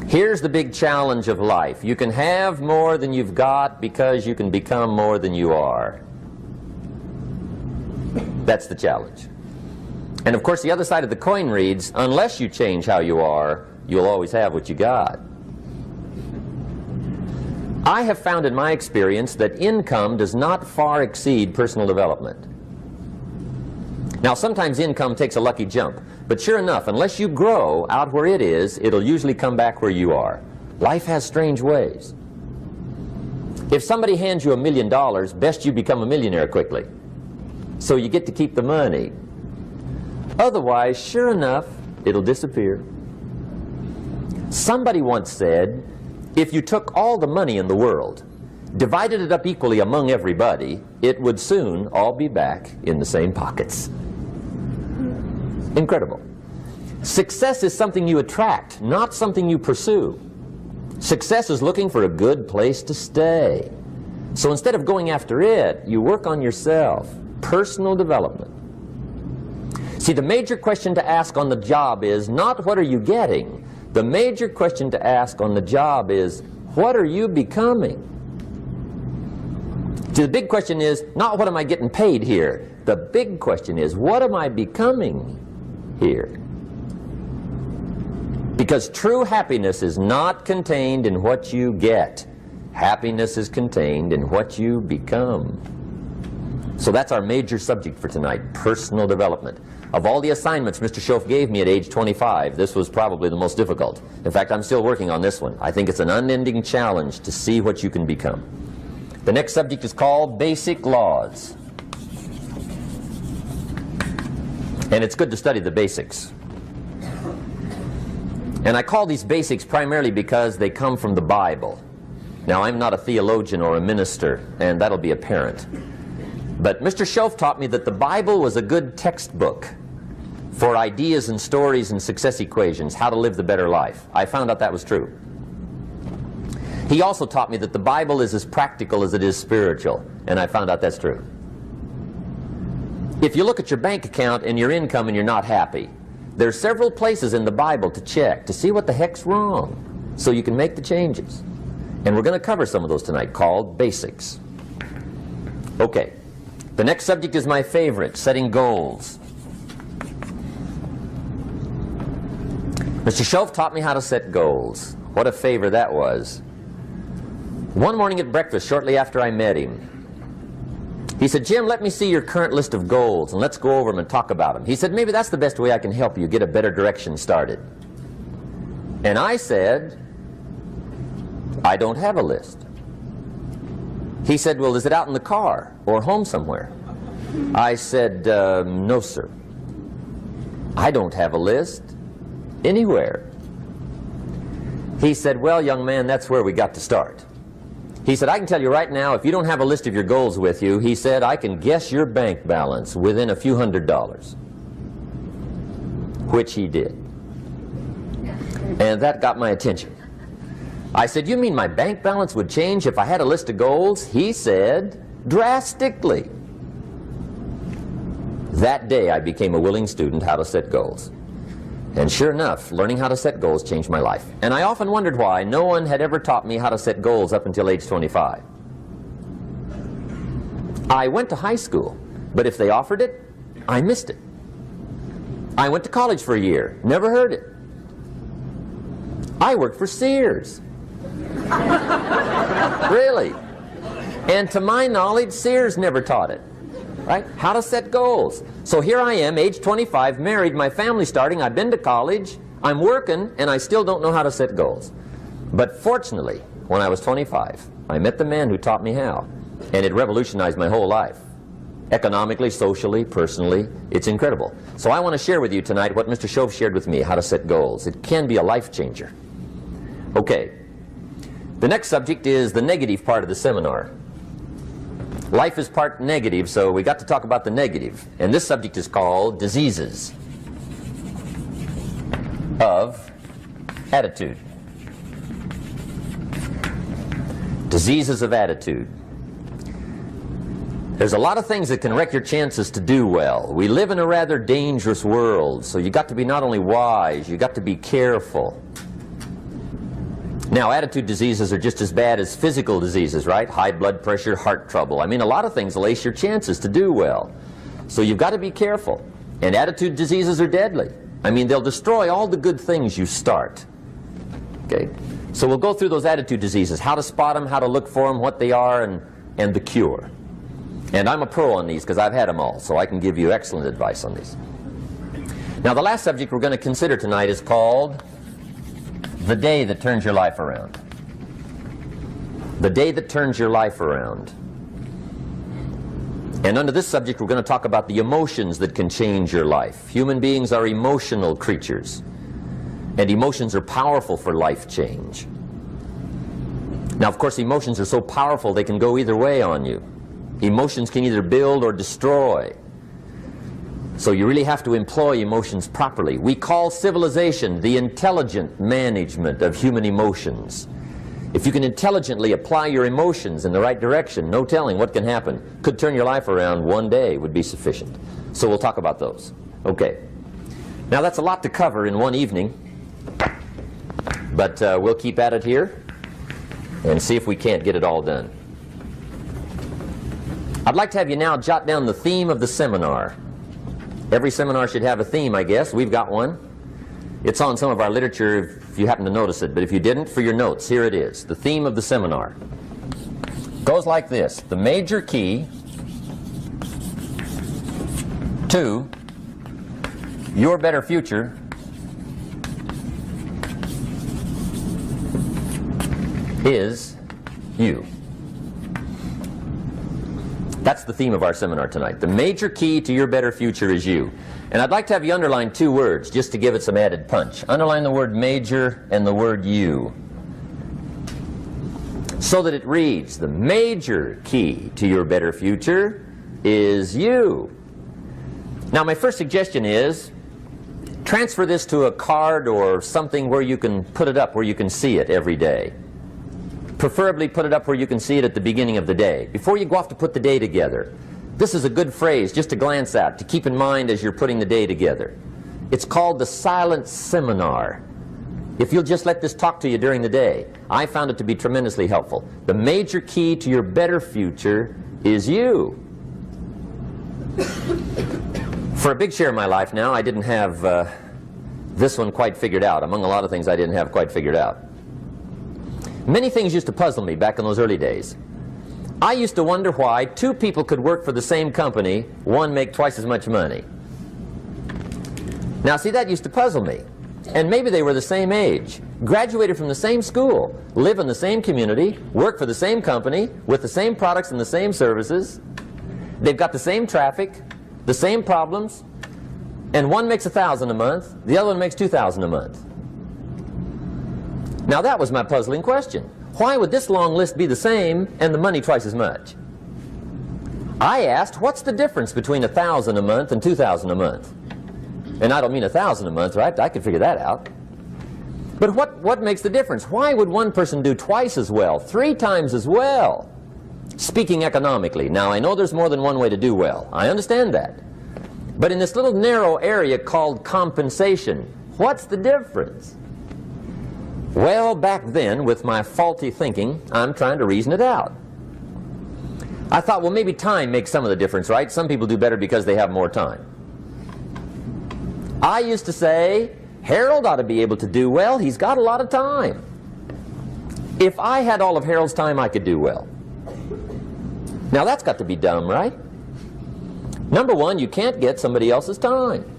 Here's the big challenge of life. You can have more than you've got because you can become more than you are. That's the challenge. And of course the other side of the coin reads, unless you change how you are, you'll always have what you got. I have found in my experience that income does not far exceed personal development. Now sometimes income takes a lucky jump, but sure enough, unless you grow out where it is, it'll usually come back where you are. Life has strange ways. If somebody hands you $1 million, best you become a millionaire quickly, so you get to keep the money. Otherwise, sure enough, it'll disappear. Somebody once said, if you took all the money in the world, divided it up equally among everybody, it would soon all be back in the same pockets. Incredible. Success is something you attract, not something you pursue. Success is looking for a good place to stay. So instead of going after it, you work on yourself. Personal development. See, the major question to ask on the job is not what are you getting. The major question to ask on the job is what are you becoming? See, the big question is not what am I getting paid here. The big question is what am I becoming here? Because true happiness is not contained in what you get. Happiness is contained in what you become. So that's our major subject for tonight, personal development. Of all the assignments Mr. Schoaf gave me at age 25, this was probably the most difficult. In fact, I'm still working on this one. I think it's an unending challenge to see what you can become. The next subject is called Basic Laws. And it's good to study the basics. And I call these basics primarily because they come from the Bible. Now, I'm not a theologian or a minister, and that'll be apparent. But Mr. Schoaf taught me that the Bible was a good textbook for ideas and stories and success equations, how to live the better life. I found out that was true. He also taught me that the Bible is as practical as it is spiritual, and I found out that's true. If you look at your bank account and your income and you're not happy, there's several places in the Bible to check to see what the heck's wrong so you can make the changes. And we're going to cover some of those tonight, called basics. Okay. The next subject is my favorite, setting goals. Mr. Schoaf taught me how to set goals. What a favor that was. One morning at breakfast, shortly after I met him, he said, Jim, let me see your current list of goals and let's go over them and talk about them. He said, maybe that's the best way I can help you get a better direction started. And I said, I don't have a list. He said, well, is it out in the car or home somewhere? I said, no, sir. I don't have a list anywhere. He said, well, young man, that's where we got to start. He said, I can tell you right now, if you don't have a list of your goals with you, he said, I can guess your bank balance within a few $100s. Which he did. And that got my attention. I said, you mean my bank balance would change if I had a list of goals? He said, drastically. That day I became a willing student how to set goals. And sure enough, learning how to set goals changed my life. And I often wondered why no one had ever taught me how to set goals up until age 25. I went to high school, but if they offered it, I missed it. I went to college for a year, never heard it. I worked for Sears. Really. And to my knowledge, Sears never taught it. Right? How to set goals. So here I am, age 25, married, my family's starting, I've been to college, I'm working, and I still don't know how to set goals. But fortunately, when I was 25, I met the man who taught me how, and it revolutionized my whole life. Economically, socially, personally, it's incredible. So I want to share with you tonight what Mr. Schoaf shared with me, how to set goals. It can be a life changer. Okay. The next subject is the negative part of the seminar. Life is part negative, so we got to talk about the negative. And this subject is called diseases of attitude. Diseases of attitude. There's a lot of things that can wreck your chances to do well. We live in a rather dangerous world, so you got to be not only wise, you got to be careful. Now, attitude diseases are just as bad as physical diseases, right? High blood pressure, heart trouble. I mean, a lot of things lace your chances to do well. So you've got to be careful. And attitude diseases are deadly. I mean, they'll destroy all the good things you start. Okay? So we'll go through those attitude diseases, how to spot them, how to look for them, what they are, and the cure. And I'm a pro on these because I've had them all, so I can give you excellent advice on these. Now, the last subject we're going to consider tonight is called the day that turns your life around. The day that turns your life around. And under this subject, we're going to talk about the emotions that can change your life. Human beings are emotional creatures, and emotions are powerful for life change. Now, of course, emotions are so powerful they can go either way on you. Emotions can either build or destroy. So you really have to employ emotions properly. We call civilization the intelligent management of human emotions. If you can intelligently apply your emotions in the right direction, no telling what can happen. Could turn your life around one day would be sufficient. So we'll talk about those. Okay. Now that's a lot to cover in one evening, but we'll keep at it here and see if we can't get it all done. I'd like to have you now jot down the theme of the seminar. Every seminar should have a theme, I guess. We've got one. It's on some of our literature if you happen to notice it, but if you didn't, for your notes, here it is. The theme of the seminar goes like this: the major key to your better future is you. That's the theme of our seminar tonight. The major key to your better future is you. And I'd like to have you underline two words just to give it some added punch. Underline the word major and the word you, so that it reads, the major key to your better future is you. Now, my first suggestion is transfer this to a card or something where you can put it up, where you can see it every day. Preferably put it up where you can see it at the beginning of the day, before you go off to put the day together. This is a good phrase just to glance at, to keep in mind as you're putting the day together. It's called the silent seminar. If you'll just let this talk to you during the day, I found it to be tremendously helpful. The major key to your better future is you. For a big share of my life now, I didn't have this one quite figured out. Among a lot of things I didn't have quite figured out. Many things used to puzzle me back in those early days. I used to wonder why two people could work for the same company, one make twice as much money. Now, see, that used to puzzle me. And maybe they were the same age, graduated from the same school, live in the same community, work for the same company, with the same products and the same services. They've got the same traffic, the same problems, and one makes $1,000 a month, the other one makes $2,000 a month. Now that was my puzzling question. Why would this long list be the same and the money twice as much? I asked, what's the difference between $1,000 a month and $2,000 a month? And I don't mean $1,000 a month, right? I could figure that out. But what makes the difference? Why would one person do twice as well, 3 times as well? Speaking economically. Now, I know there's more than one way to do well. I understand that. But in this little narrow area called compensation, what's the difference? Well, back then, with my faulty thinking, I'm trying to reason it out. I thought, well, maybe time makes some of the difference, right? Some people do better because they have more time. I used to say, Harold ought to be able to do well. He's got a lot of time. If I had all of Harold's time, I could do well. Now, that's got to be dumb, right? Number one, you can't get somebody else's time.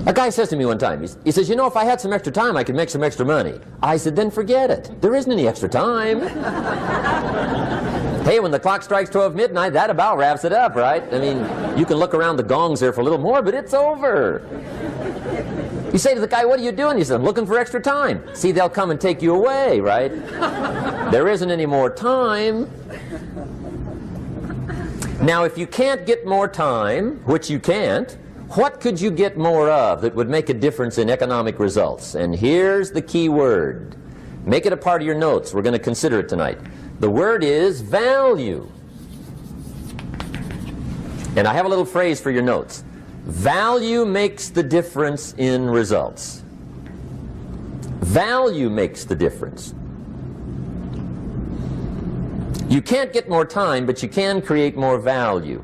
A guy says to me one time, he says, you know, if I had some extra time, I could make some extra money. I said, then forget it. There isn't any extra time. Hey, when the clock strikes 12 midnight, that about wraps it up, right? I mean, you can look around the gongs there for a little more, but it's over. You say to the guy, what are you doing? He says, I'm looking for extra time. See, they'll come and take you away, right? There isn't any more time. Now, if you can't get more time, which you can't, what could you get more of that would make a difference in economic results? And here's the key word. Make it a part of your notes. We're going to consider it tonight. The word is value. And I have a little phrase for your notes. Value makes the difference in results. Value makes the difference. You can't get more time, but you can create more value.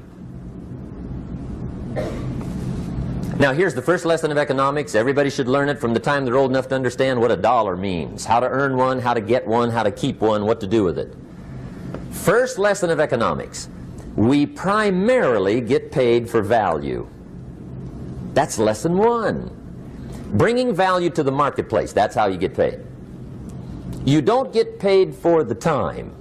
Now here's the first lesson of economics. Everybody should learn it from the time they're old enough to understand what a dollar means, how to earn one, how to get one, how to keep one, what to do with it. First lesson of economics. We primarily get paid for value. That's lesson one. Bringing value to the marketplace, that's how you get paid. You don't get paid for the time.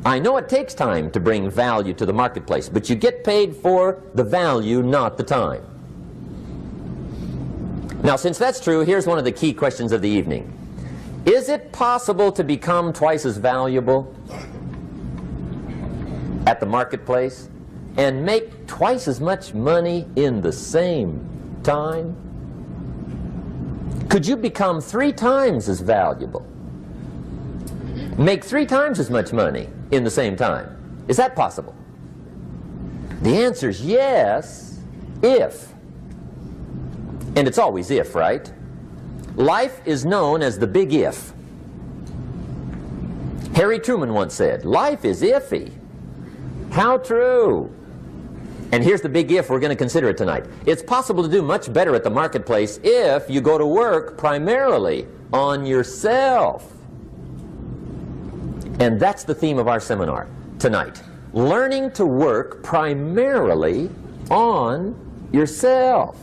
I know it takes time to bring value to the marketplace, but you get paid for the value, not the time. Now, since that's true, here's one of the key questions of the evening. Is it possible to become twice as valuable at the marketplace and make twice as much money in the same time? Could you become 3 times as valuable? Make 3 times as much money in the same time? Is that possible? The answer is yes, if. And it's always if, right? Life is known as the big if. Harry Truman once said, life is iffy. How true. And here's the big if we're going to consider it tonight. It's possible to do much better at the marketplace if you go to work primarily on yourself. And that's the theme of our seminar tonight. Learning to work primarily on yourself.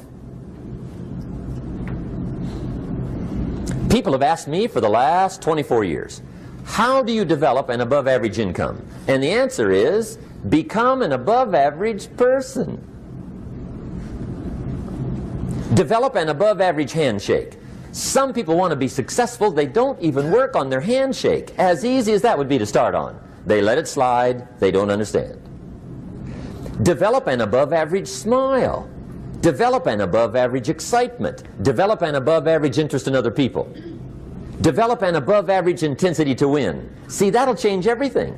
People have asked me for the last 24 years, how do you develop an above average income? And the answer is, become an above average person. Develop an above average handshake. Some people want to be successful, they don't even work on their handshake. As easy as that would be to start on. They let it slide, they don't understand. Develop an above average smile. Develop an above average excitement. Develop an above average interest in other people. Develop an above average intensity to win. See, that'll change everything.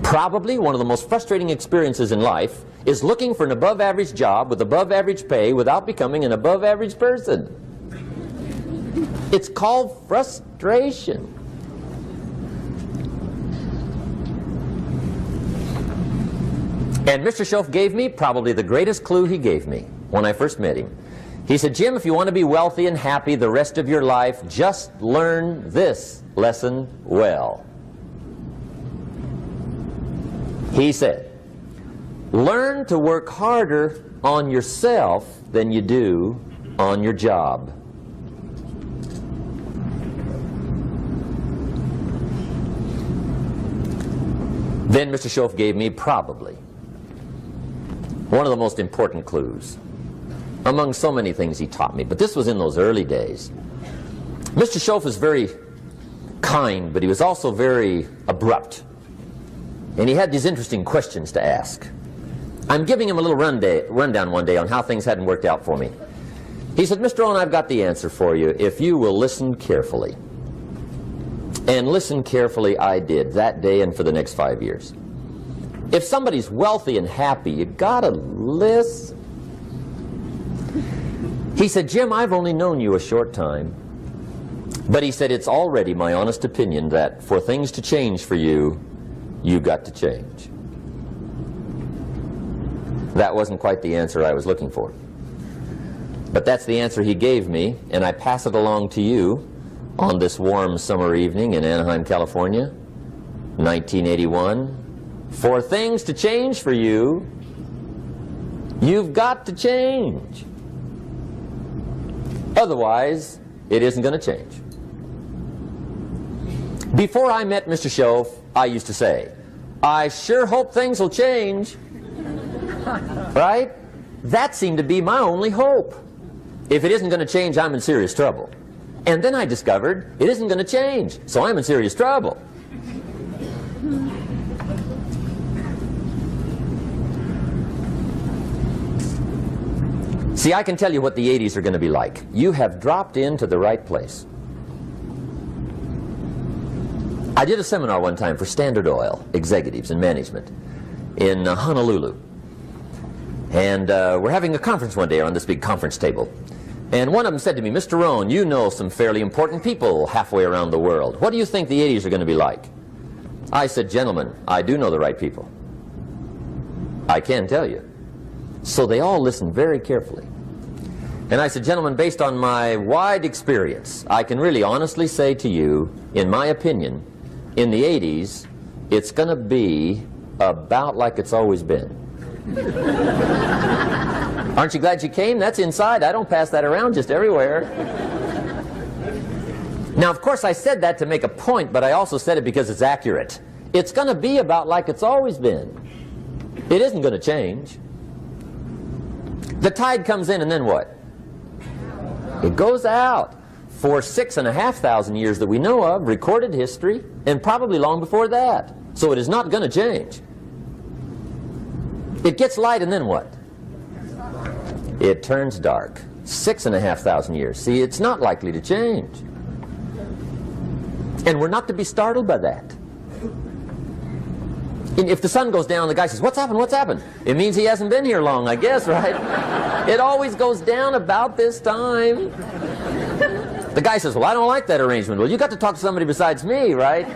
Probably one of the most frustrating experiences in life is looking for an above average job with above average pay without becoming an above average person. It's called frustration. And Mr. Schoaf gave me probably the greatest clue he gave me when I first met him. He said, Jim, if you want to be wealthy and happy the rest of your life, just learn this lesson well. He said, learn to work harder on yourself than you do on your job. Then Mr. Schoaf gave me probably one of the most important clues among so many things he taught me, but this was in those early days. Mr. Schoaf was very kind, but he was also very abrupt. And he had these interesting questions to ask. I'm giving him a little rundown one day on how things hadn't worked out for me. He said, Mr. Rohn, I've got the answer for you if you will listen carefully. And listen carefully I did that day and for the next 5 years. If somebody's wealthy and happy, you gotta listen. He said, Jim, I've only known you a short time. But he said, it's already my honest opinion that for things to change for you, you've got to change. That wasn't quite the answer I was looking for. But that's the answer he gave me, and I pass it along to you on this warm summer evening in Anaheim, California, 1981. For things to change for you, you've got to change. Otherwise, it isn't going to change. Before I met Mr. Schoaf, I used to say, I sure hope things will change. Right? That seemed to be my only hope. If it isn't going to change, I'm in serious trouble. And then I discovered it isn't going to change, so I'm in serious trouble. See, I can tell you what the 80s are going to be like. You have dropped into the right place. I did a seminar one time for Standard Oil executives and management in Honolulu. And we're having a conference one day on this big conference table. And one of them said to me, Mr. Rohn, you know some fairly important people halfway around the world. What do you think the 80s are going to be like? I said, gentlemen, I do know the right people. I can tell you. So they all listened very carefully. And I said, gentlemen, based on my wide experience, I can really honestly say to you, in my opinion, in the 80s, it's going to be about like it's always been. Aren't you glad you came? That's inside. I don't pass that around just everywhere. Now, of course, I said that to make a point, but I also said it because it's accurate. It's going to be about like it's always been. It isn't going to change. The tide comes in, and then what? It goes out. For 6,500 years that we know of, recorded history, and probably long before that. So it is not going to change. It gets light, and then what? It turns dark. 6,500 years. See, it's not likely to change. And we're not to be startled by that. If the sun goes down, the guy says, what's happened, what's happened? It means he hasn't been here long, I guess, right? It always goes down about this time. The guy says, well, I don't like that arrangement. Well, you got to talk to somebody besides me, right?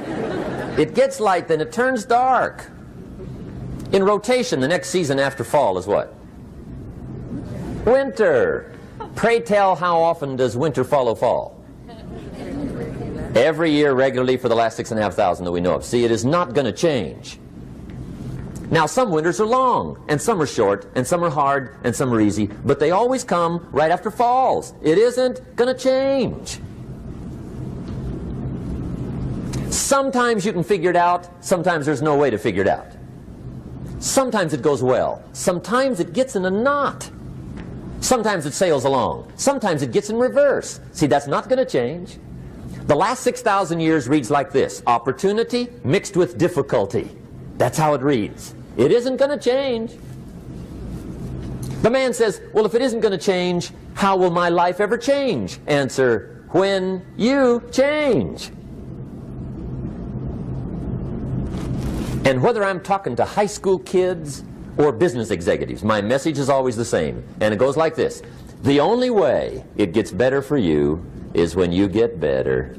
It gets light, then it turns dark. In rotation, the next season after fall is what? Winter. Pray tell, how often does winter follow fall? Every year regularly for the last 6,500 that we know of. See, it is not going to change. Now, some winters are long, and some are short, and some are hard, and some are easy, but they always come right after falls. It isn't going to change. Sometimes you can figure it out, sometimes there's no way to figure it out. Sometimes it goes well, sometimes it gets in a knot. Sometimes it sails along, sometimes it gets in reverse. See, that's not going to change. The last 6,000 years reads like this: opportunity mixed with difficulty. That's how it reads. It isn't going to change. The man says, well, if it isn't going to change, how will my life ever change? Answer, when you change. And whether I'm talking to high school kids or business executives, my message is always the same. And it goes like this: the only way it gets better for you is when you get better.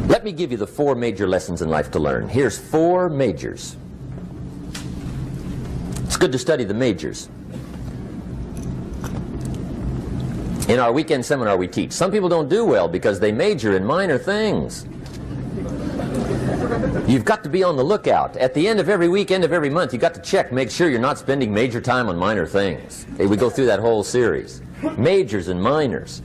Let me give you the 4 major lessons in life to learn. Here's 4 majors. It's good to study the majors. In our weekend seminar we teach, some people don't do well because they major in minor things. You've got to be on the lookout. At the end of every week, end of every month, you've got to check, make sure you're not spending major time on minor things. Okay, we go through that whole series. Majors and minors.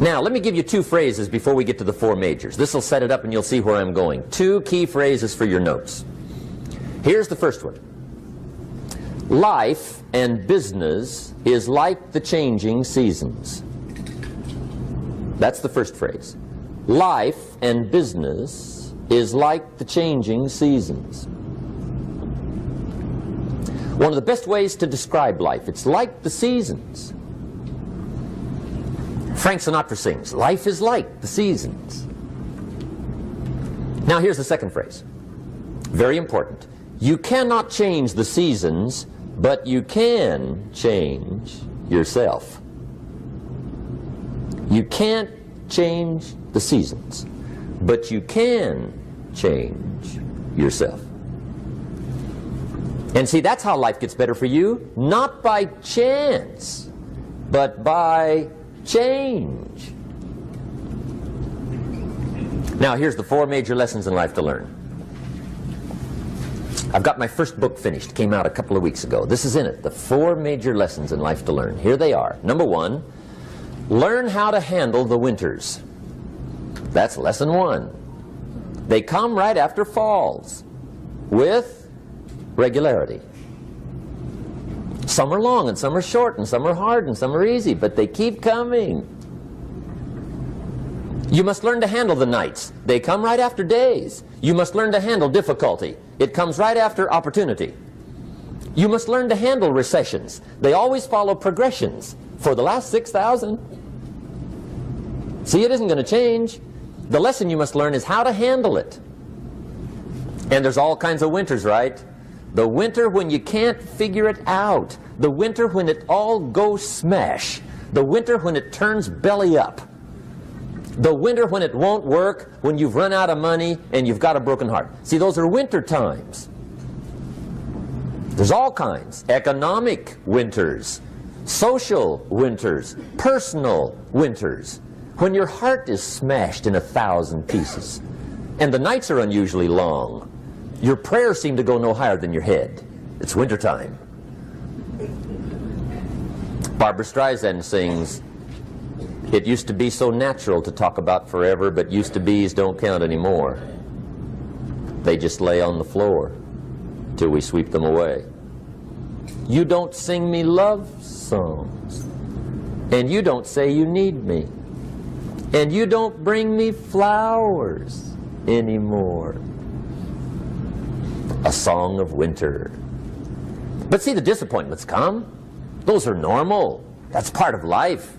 Now, let me give you 2 phrases before we get to the 4 majors. This will set it up and you'll see where I'm going. 2 key phrases for your notes. Here's the first one. Life and business is like the changing seasons. That's the first phrase. Life and business is like the changing seasons. One of the best ways to describe life, it's like the seasons. Frank Sinatra sings, life is like the seasons. Now here's the second phrase. Very important. You cannot change the seasons, but you can change yourself. You can't change the seasons, but you can change yourself. And see, that's how life gets better for you, not by chance, but by change. Now, here's the 4 major lessons in life to learn. I've got my first book finished, came out a couple of weeks ago. This is in it, the 4 major lessons in life to learn. Here they are. Number 1, learn how to handle the winters. That's lesson 1. They come right after falls, with regularity. Some are long, and some are short, and some are hard, and some are easy, but they keep coming. You must learn to handle the nights. They come right after days. You must learn to handle difficulty. It comes right after opportunity. You must learn to handle recessions. They always follow progressions. For the last 6,000. See, it isn't going to change. The lesson you must learn is how to handle it. And there's all kinds of winters, right? The winter when you can't figure it out. The winter when it all goes smash. The winter when it turns belly up. The winter when it won't work, when you've run out of money and you've got a broken heart. See, those are winter times. There's all kinds. Economic winters, social winters, personal winters. When your heart is smashed in 1,000 pieces and the nights are unusually long, your prayers seem to go no higher than your head. It's wintertime. Barbara Streisand sings, "It used to be so natural to talk about forever, but used to be's don't count anymore. They just lay on the floor till we sweep them away. You don't sing me love songs, and you don't say you need me, and you don't bring me flowers anymore." A song of winter. But see, the disappointments come. Those are normal. That's part of life.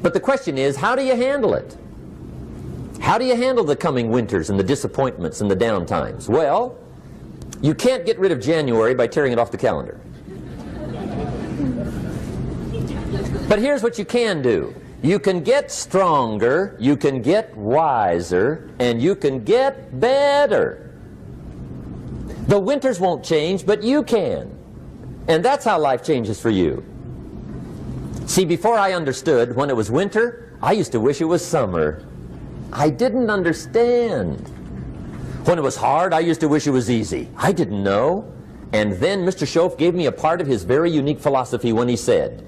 But the question is, how do you handle it? How do you handle the coming winters and the disappointments and the downtimes? Well, you can't get rid of January by tearing it off the calendar. But here's what you can do. You can get stronger, you can get wiser, and you can get better. The winters won't change, but you can. And that's how life changes for you. See, before I understood, when it was winter, I used to wish it was summer. I didn't understand. When it was hard, I used to wish it was easy. I didn't know. And then Mr. Schoaf gave me a part of his very unique philosophy when he said,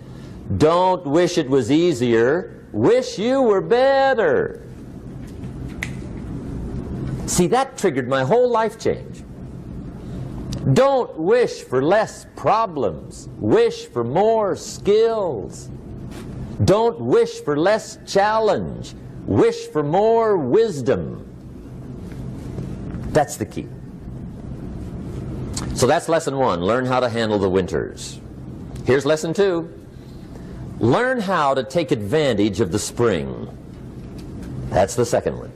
"Don't wish it was easier, wish you were better." See, that triggered my whole life change. Don't wish for less problems, wish for more skills. Don't wish for less challenge, wish for more wisdom. That's the key. So that's lesson one, learn how to handle the winters. Here's lesson two, learn how to take advantage of the spring. That's the second one.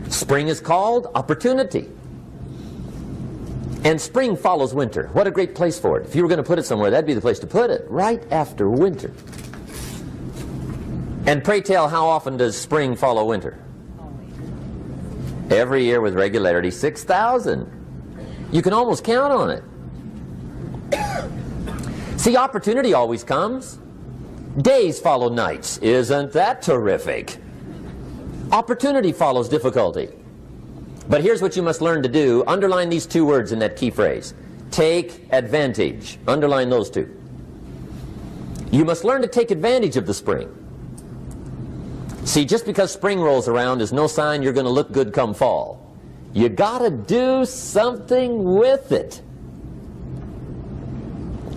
Spring is called opportunity. And spring follows winter. What a great place for it. If you were going to put it somewhere, that'd be the place to put it, right after winter. And pray tell, how often does spring follow winter? Every year with regularity, 6,000. You can almost count on it. See, opportunity always comes. Days follow nights. Isn't that terrific? Opportunity follows difficulty. But here's what you must learn to do. Underline these two words in that key phrase. Take advantage. Underline those two. You must learn to take advantage of the spring. See, just because spring rolls around is no sign you're going to look good come fall. You gotta do something with it.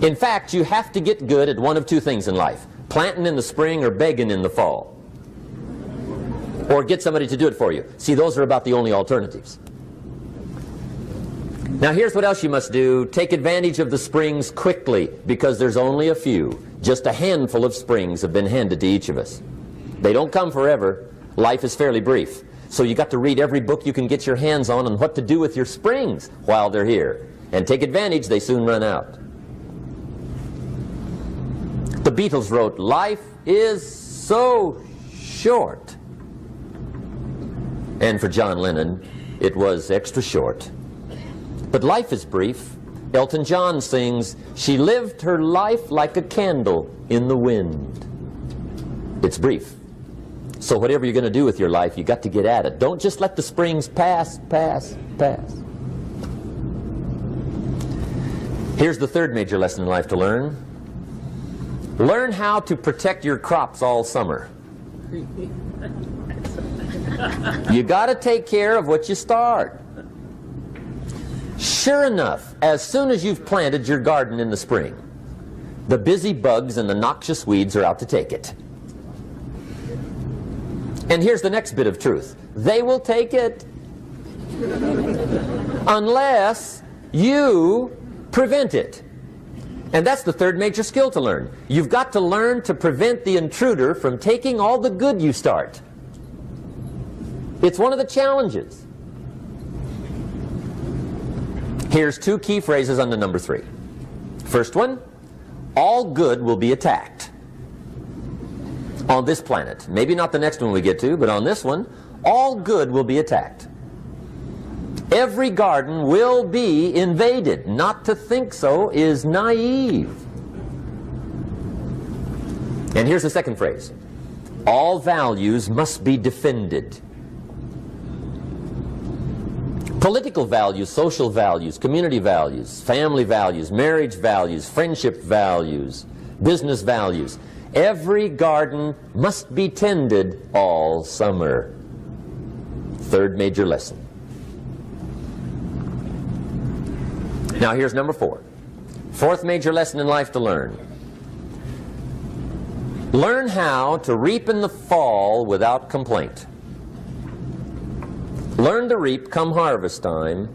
In fact, you have to get good at one of two things in life. Planting in the spring or begging in the fall. Or get somebody to do it for you. See, those are about the only alternatives. Now here's what else you must do. Take advantage of the springs quickly, because there's only a few. Just a handful of springs have been handed to each of us. They don't come forever. Life is fairly brief. So you got to read every book you can get your hands on what to do with your springs while they're here. And take advantage, they soon run out. The Beatles wrote, "Life is so short." And for John Lennon, it was extra short. But life is brief. Elton John sings, "She lived her life like a candle in the wind." It's brief. So whatever you're going to do with your life, you got to get at it. Don't just let the springs pass. Here's the third major lesson in life to learn. Learn how to protect your crops all summer. You got to take care of what you start. Sure enough, as soon as you've planted your garden in the spring, the busy bugs and the noxious weeds are out to take it. And here's the next bit of truth. They will take it unless you prevent it. And that's the third major skill to learn. You've got to learn to prevent the intruder from taking all the good you start. It's one of the challenges. Here's two key phrases under number 3. First one, all good will be attacked on this planet. Maybe not the next one we get to, but on this one, all good will be attacked. Every garden will be invaded. Not to think so is naive. And here's the second phrase. All values must be defended. Political values, social values, community values, family values, marriage values, friendship values, business values. Every garden must be tended all summer. Third major lesson. Now here's number 4. Fourth major lesson in life to learn. Learn how to reap in the fall without complaint. Learn to reap come harvest time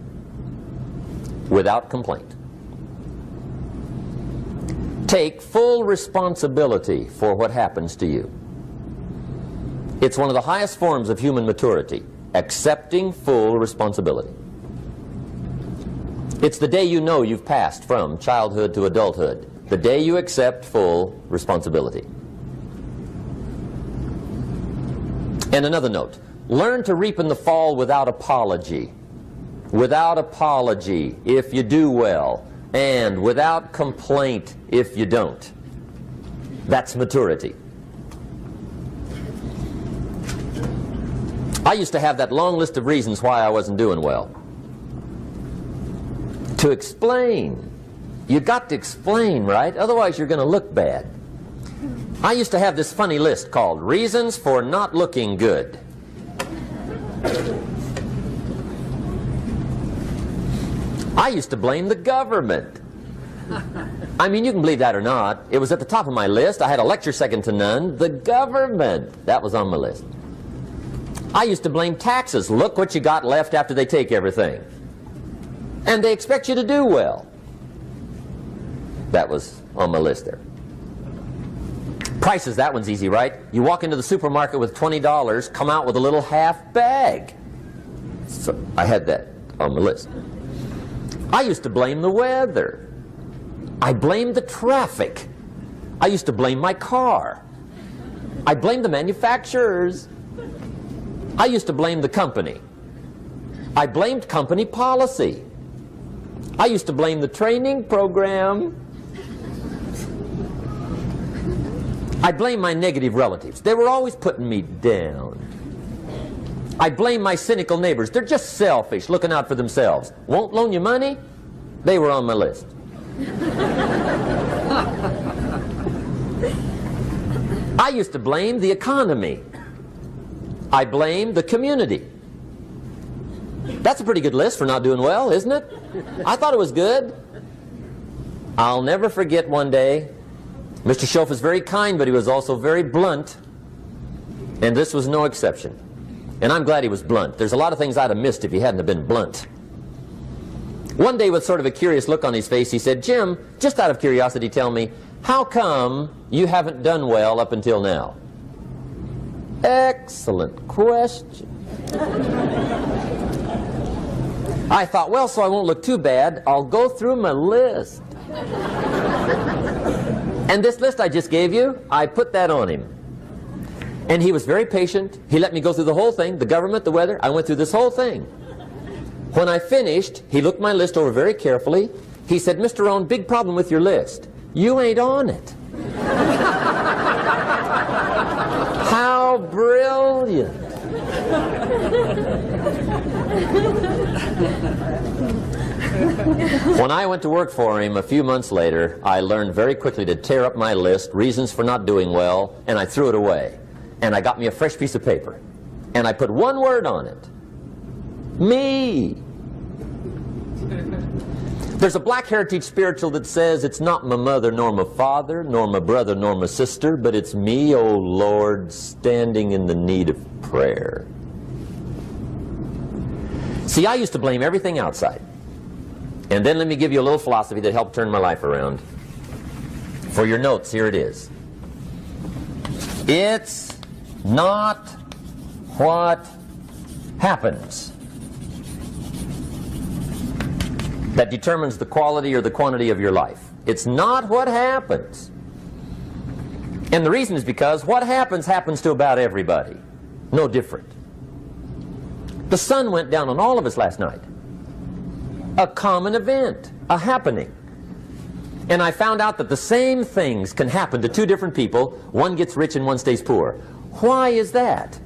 without complaint. Take full responsibility for what happens to you. It's one of the highest forms of human maturity, accepting full responsibility. It's the day you know you've passed from childhood to adulthood, the day you accept full responsibility. And another note. Learn to reap in the fall without apology. Without apology if you do well, and without complaint if you don't. That's maturity. I used to have that long list of reasons why I wasn't doing well. To explain. You got to explain, right? Otherwise you're going to look bad. I used to have this funny list called Reasons for Not Looking Good. I used to blame the government. I mean, you can believe that or not. It was at the top of my list. I had a lecture second to none. The government. That was on my list. I used to blame taxes. Look what you got left after they take everything. And they expect you to do well. That was on my list there. Prices, that one's easy, right? You walk into the supermarket with $20, come out with a little half bag. So I had that on my list. I used to blame the weather. I blamed the traffic. I used to blame my car. I blamed the manufacturers. I used to blame the company. I blamed company policy. I used to blame the training program. I blame my negative relatives. They were always putting me down. I blame my cynical neighbors. They're just selfish, looking out for themselves. Won't loan you money? They were on my list. I used to blame the economy. I blamed the community. That's a pretty good list for not doing well, isn't it? I thought it was good. I'll never forget one day, Mr. Schoaf was very kind, but he was also very blunt. And this was no exception. And I'm glad he was blunt. There's a lot of things I'd have missed if he hadn't have been blunt. One day, with sort of a curious look on his face, he said, Jim, just out of curiosity, tell me, how come you haven't done well up until now? Excellent question. I thought, well, so I won't look too bad, I'll go through my list. And this list I just gave you, I put that on him. And he was very patient. He let me go through the whole thing, the government, the weather. I went through this whole thing. When I finished, he looked my list over very carefully. He said, Mr. Rohn, big problem with your list. You ain't on it. How brilliant. When I went to work for him a few months later, I learned very quickly to tear up my list, reasons for not doing well, and I threw it away. And I got me a fresh piece of paper. And I put one word on it. Me. There's a Black Heritage spiritual that says, it's not my mother nor my father, nor my brother nor my sister, but it's me, oh Lord, standing in the need of prayer. See, I used to blame everything outside. And then let me give you a little philosophy that helped turn my life around. For your notes, here it is. It's not what happens that determines the quality or the quantity of your life. It's not what happens. And the reason is because what happens happens to about everybody. No different. The sun went down on all of us last night. A common event, a happening. And I found out that the same things can happen to two different people. One gets rich and one stays poor. Why is that?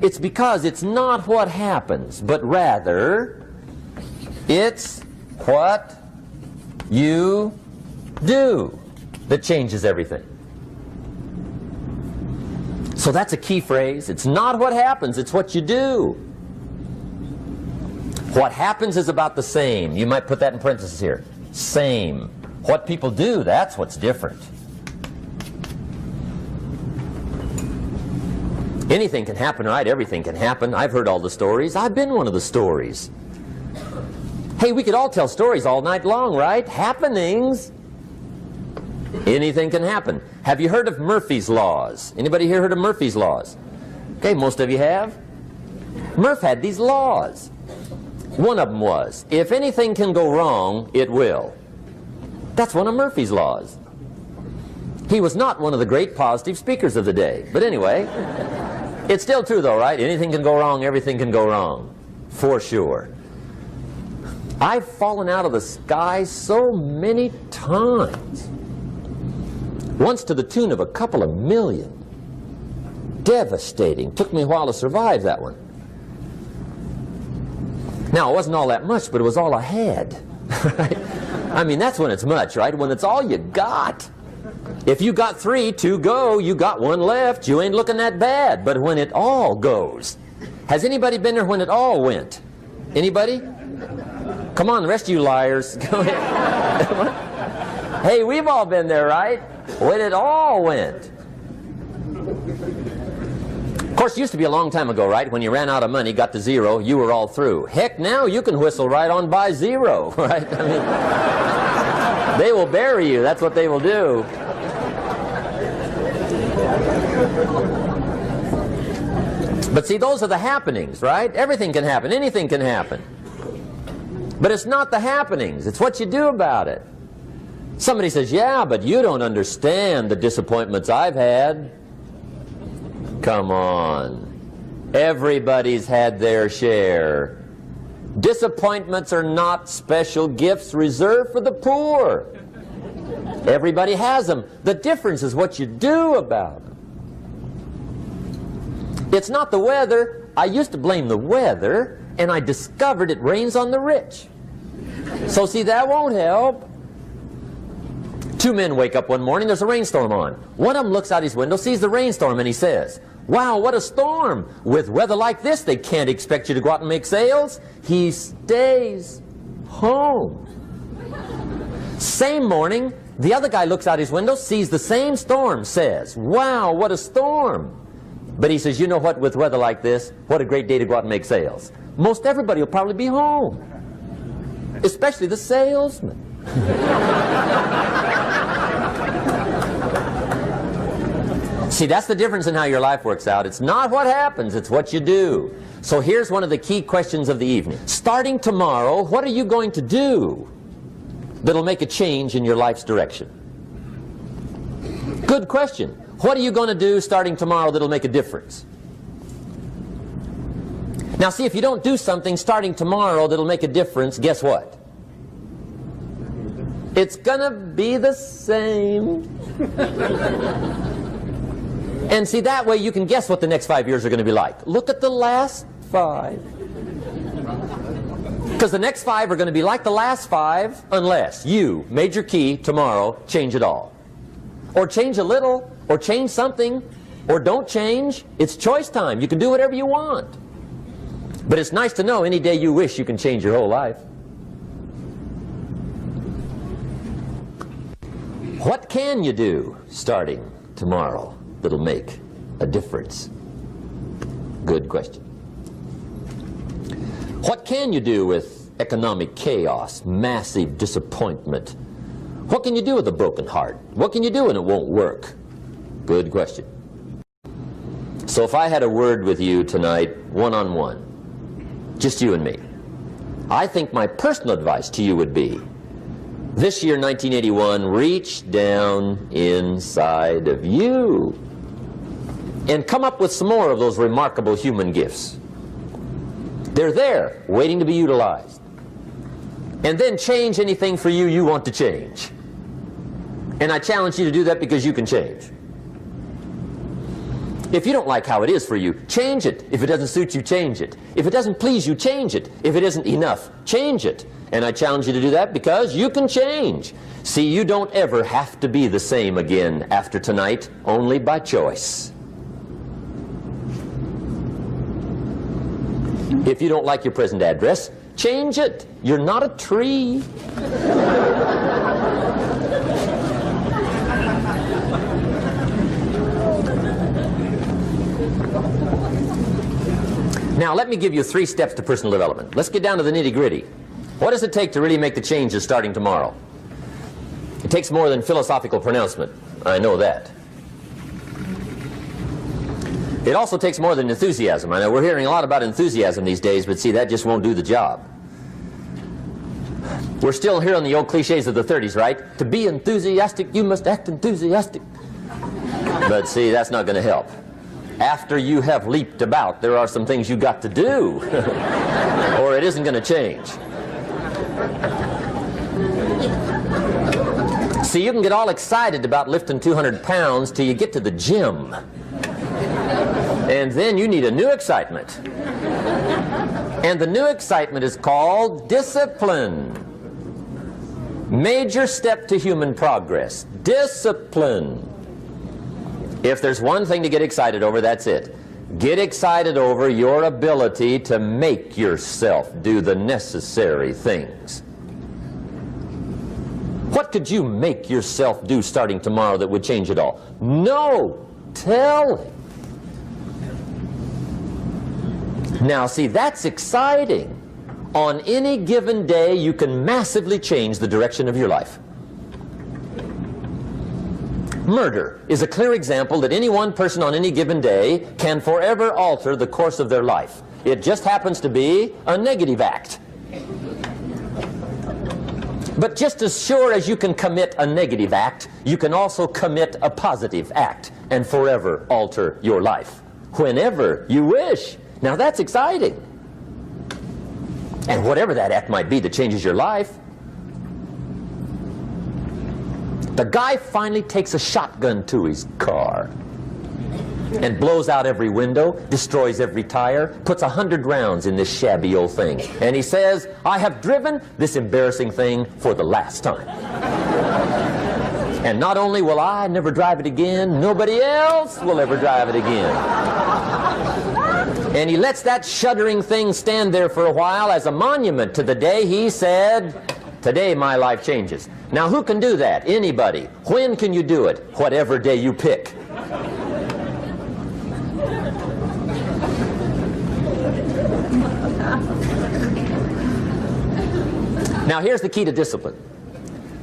It's because it's not what happens, but rather it's what you do that changes everything. So that's a key phrase. It's not what happens, it's what you do. What happens is about the same. You might put that in parentheses here. Same. What people do, that's what's different. Anything can happen, right? Everything can happen. I've heard all the stories. I've been one of the stories. Hey, we could all tell stories all night long, right? Happenings. Anything can happen. Have you heard of Murphy's Laws? Anybody here heard of Murphy's Laws? Okay, most of you have. Murph had these laws. One of them was, if anything can go wrong, it will. That's one of Murphy's Laws. He was not one of the great positive speakers of the day. But anyway, it's still true though, right? Anything can go wrong, everything can go wrong. For sure. I've fallen out of the sky so many times. Once to the tune of a couple of million. Devastating. Took me a while to survive that one. Now, it wasn't all that much, but it was all I had. Right? I mean, that's when it's much, right? When it's all you got. If you got 3, 2 go, you got 1 left, you ain't looking that bad. But when it all goes. Has anybody been there when it all went? Anybody? Come on, the rest of you liars. Go ahead. Hey, we've all been there, right? When it all went. Of course, it used to be a long time ago, right? When you ran out of money, got to 0, you were all through. Heck, now you can whistle right on by 0, right? I mean, they will bury you. That's what they will do. But see, those are the happenings, right? Everything can happen. Anything can happen. But it's not the happenings. It's what you do about it. Somebody says, yeah, but you don't understand the disappointments I've had. Come on. Everybody's had their share. Disappointments are not special gifts reserved for the poor. Everybody has them. The difference is what you do about them. It's not the weather. I used to blame the weather, and I discovered it rains on the rich. So see, that won't help. 2 men wake up one morning, there's a rainstorm on. One of them looks out his window, sees the rainstorm, and he says, wow, what a storm. With weather like this, they can't expect you to go out and make sales. He stays home. Same morning, the other guy looks out his window, sees the same storm, says, wow, what a storm. But he says, you know what, with weather like this, what a great day to go out and make sales. Most everybody will probably be home. Especially the salesman. See, that's the difference in how your life works out. It's not what happens, it's what you do. So here's one of the key questions of the evening. Starting tomorrow, what are you going to do that'll make a change in your life's direction? Good question. What are you going to do starting tomorrow that'll make a difference? Now see, if you don't do something starting tomorrow that'll make a difference, guess what? It's gonna be the same. And see, that way you can guess what the next 5 years are going to be like. Look at the last 5. Because the next 5 are going to be like the last 5 unless you, major key, tomorrow, change it all. Or change a little, or change something, or don't change. It's choice time. You can do whatever you want. But it's nice to know any day you wish you can change your whole life. What can you do starting tomorrow that'll make a difference? Good question. What can you do with economic chaos, massive disappointment? What can you do with a broken heart? What can you do when it won't work? Good question. So if I had a word with you tonight, one-on-one, just you and me. I think my personal advice to you would be, this year, 1981, reach down inside of you and come up with some more of those remarkable human gifts. They're there, waiting to be utilized. And then change anything for you want to change. And I challenge you to do that because you can change. If you don't like how it is for you, change it. If it doesn't suit you, change it. If it doesn't please you, change it. If it isn't enough, change it. And I challenge you to do that because you can change. See, you don't ever have to be the same again after tonight, only by choice. If you don't like your present address, change it. You're not a tree. Now, let me give you 3 steps to personal development. Let's get down to the nitty-gritty. What does it take to really make the changes starting tomorrow? It takes more than philosophical pronouncement. I know that. It also takes more than enthusiasm. I know we're hearing a lot about enthusiasm these days, but see, that just won't do the job. We're still hearing the old cliches of the 30s, right? To be enthusiastic, you must act enthusiastic. But see, that's not going to help. After you have leaped about, there are some things you got to do, or it isn't going to change. See, you can get all excited about lifting 200 pounds till you get to the gym. And then you need a new excitement. And the new excitement is called discipline. Major step to human progress. Discipline. If there's one thing to get excited over, that's it. Get excited over your ability to make yourself do the necessary things. What could you make yourself do starting tomorrow that would change it all? No! Tell him. Now, see, that's exciting. On any given day, you can massively change the direction of your life. Murder is a clear example that any one person on any given day can forever alter the course of their life. It just happens to be a negative act. But just as sure as you can commit a negative act, you can also commit a positive act and forever alter your life, whenever you wish. Now that's exciting. And whatever that act might be that changes your life. The guy finally takes a shotgun to his car and blows out every window, destroys every tire, puts 100 rounds in this shabby old thing. And he says, I have driven this embarrassing thing for the last time. And not only will I never drive it again, nobody else will ever drive it again. And he lets that shuddering thing stand there for a while as a monument to the day he said, today my life changes. Now who can do that? Anybody. When can you do it? Whatever day you pick. Now here's the key to discipline.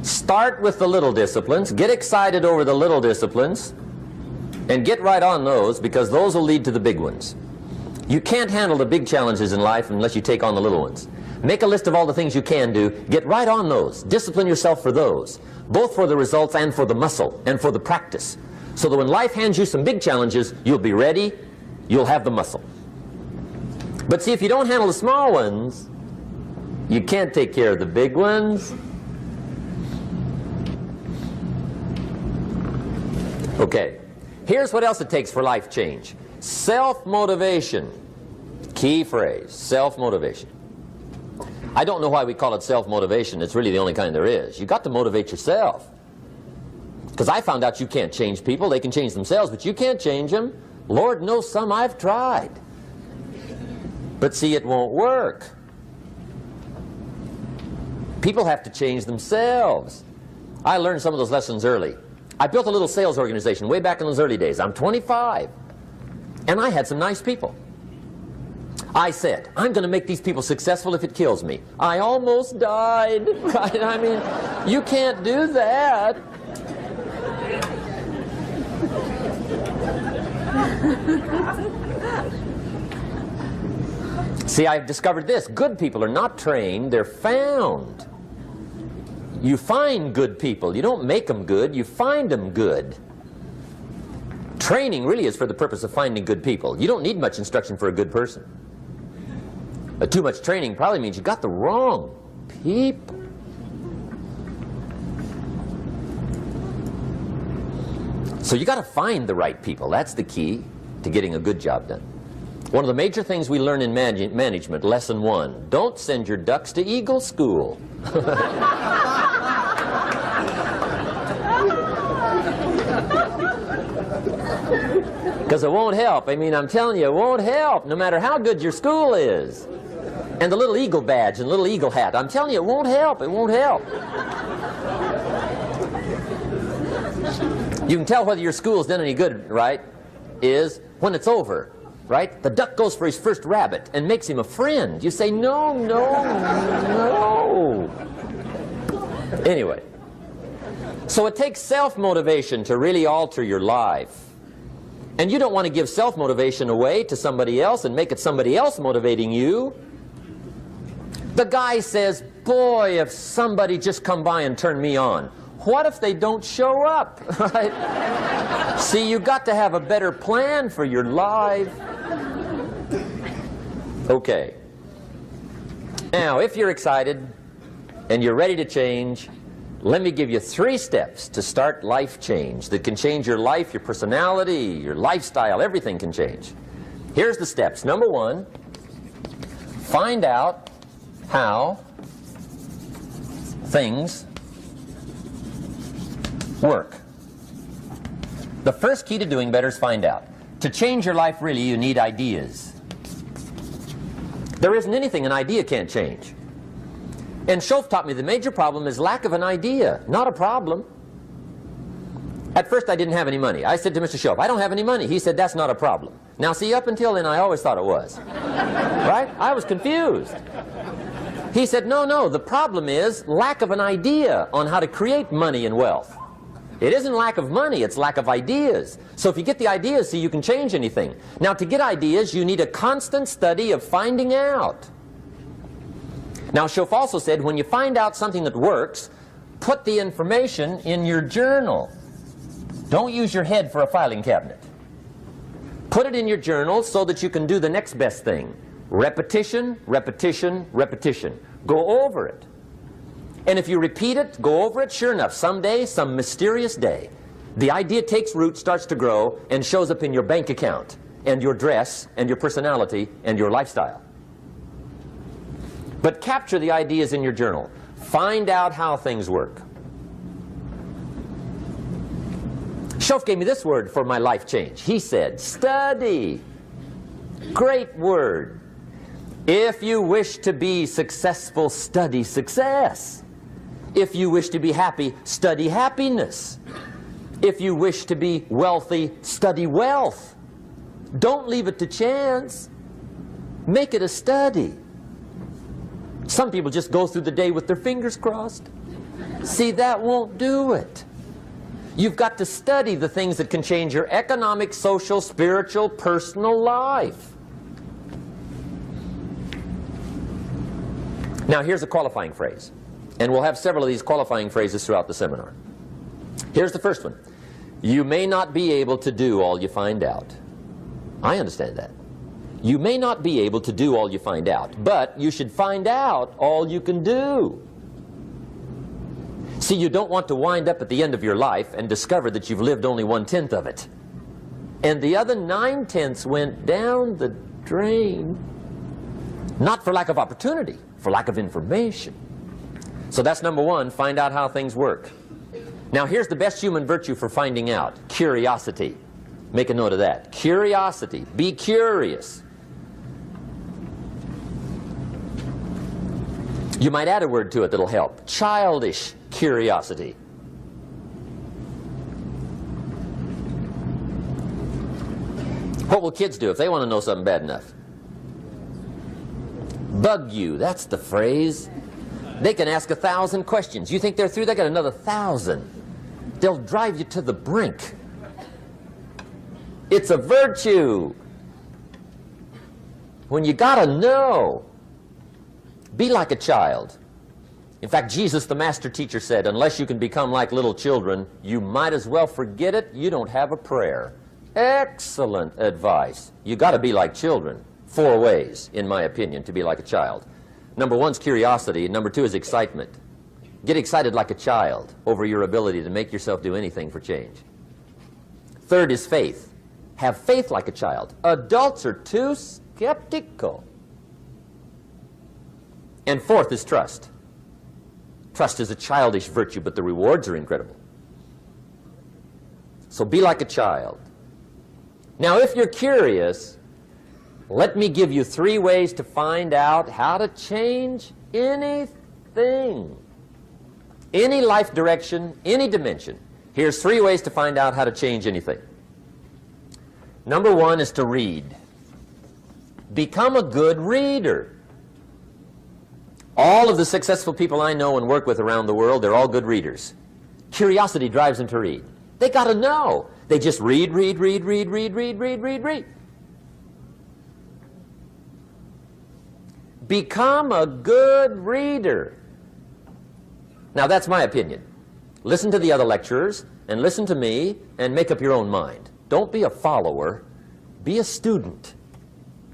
Start with the little disciplines, get excited over the little disciplines, and get right on those, because those will lead to the big ones. You can't handle the big challenges in life unless you take on the little ones. Make a list of all the things you can do, get right on those, discipline yourself for those, both for the results and for the muscle and for the practice, so that when life hands you some big challenges, you'll be ready, you'll have the muscle. But see, if you don't handle the small ones, you can't take care of the big ones. Okay, here's what else it takes for life change. Self-motivation. Key phrase, self-motivation. I don't know why we call it self-motivation. It's really the only kind there is. You got to motivate yourself. Because I found out you can't change people. They can change themselves, but you can't change them. Lord knows some I've tried. But see, it won't work. People have to change themselves. I learned some of those lessons early. I built a little sales organization way back in those early days. I'm 25. And I had some nice people. I said, I'm going to make these people successful if it kills me. I almost died. Right? I mean, you can't do that. See, I've discovered this. Good people are not trained, they're found. You find good people. You don't make them good, you find them good. Training really is for the purpose of finding good people. You don't need much instruction for a good person. Too much training probably means you got the wrong people. So you got to find the right people. That's the key to getting a good job done. One of the major things we learn in management, lesson 1, don't send your ducks to Eagle School. Because it won't help. I mean, I'm telling you, it won't help, no matter how good your school is. And the little eagle badge and little eagle hat, I'm telling you, it won't help. It won't help. You can tell whether your school's done any good, right, is when it's over, right? The duck goes for his first rabbit and makes him a friend. You say, no, no, no. Anyway, so it takes self-motivation to really alter your life. And you don't want to give self-motivation away to somebody else and make it somebody else motivating you. The guy says, boy, if somebody just come by and turn me on. What if they don't show up? Right? See, you got to have a better plan for your life. Okay. Now, if you're excited and you're ready to change, let me give you 3 steps to start life change that can change your life, your personality, your lifestyle, everything can change. Here's the steps. Number 1, find out how things work. The first key to doing better is find out. To change your life, really, you need ideas. There isn't anything an idea can't change. And Schoaf taught me the major problem is lack of an idea, not a problem. At first I didn't have any money. I said to Mr. Schoaf, I don't have any money. He said, that's not a problem. Now see, up until then I always thought it was. Right? I was confused. He said, no, no, the problem is lack of an idea on how to create money and wealth. It isn't lack of money, it's lack of ideas. So if you get the ideas, see, you can change anything. Now to get ideas, you need a constant study of finding out. Now Schoaf also said, when you find out something that works, put the information in your journal. Don't use your head for a filing cabinet. Put it in your journal so that you can do the next best thing. Repetition, repetition, repetition. Go over it. And if you repeat it, go over it, sure enough, someday, some mysterious day, the idea takes root, starts to grow, and shows up in your bank account, and your dress, and your personality, and your lifestyle. But capture the ideas in your journal. Find out how things work. Schoaf gave me this word for my life change. He said, study. Great word. If you wish to be successful, study success. If you wish to be happy, study happiness. If you wish to be wealthy, study wealth. Don't leave it to chance. Make it a study. Some people just go through the day with their fingers crossed. See, that won't do it. You've got to study the things that can change your economic, social, spiritual, personal life. Now here's a qualifying phrase. And we'll have several of these qualifying phrases throughout the seminar. Here's the first one. You may not be able to do all you find out. I understand that. You may not be able to do all you find out, but you should find out all you can do. See, you don't want to wind up at the end of your life and discover that you've lived only 1/10 of it. And the other 9/10 went down the drain. Not for lack of opportunity, for lack of information. So that's number 1, find out how things work. Now here's the best human virtue for finding out, curiosity. Make a note of that. Curiosity. Be curious. You might add a word to it that'll help. Childish curiosity. What will kids do if they want to know something bad enough? Bug you. That's the phrase. They can ask 1,000 questions. You think they're through? They got another 1,000. They'll drive you to the brink. It's a virtue. when you gotta know. Be like a child. In fact, Jesus, the master teacher, said, unless you can become like little children, you might as well forget it. You don't have a prayer. Excellent advice. You got to be like children. 4 ways, in my opinion, to be like a child. Number 1 is curiosity. Number 2 is excitement. Get excited like a child over your ability to make yourself do anything for change. 3rd is faith. Have faith like a child. Adults are too skeptical. And 4th is trust. Trust is a childish virtue, but the rewards are incredible. So be like a child. Now, if you're curious, let me give you 3 ways to find out how to change anything. Any life direction, any dimension. Here's 3 ways to find out how to change anything. Number 1 is to read. Become a good reader. All of the successful people I know and work with around the world, they're all good readers. Curiosity drives them to read. They got to know. They just read. Become a good reader. Now, that's my opinion. Listen to the other lecturers and listen to me and make up your own mind. Don't be a follower. Be a student.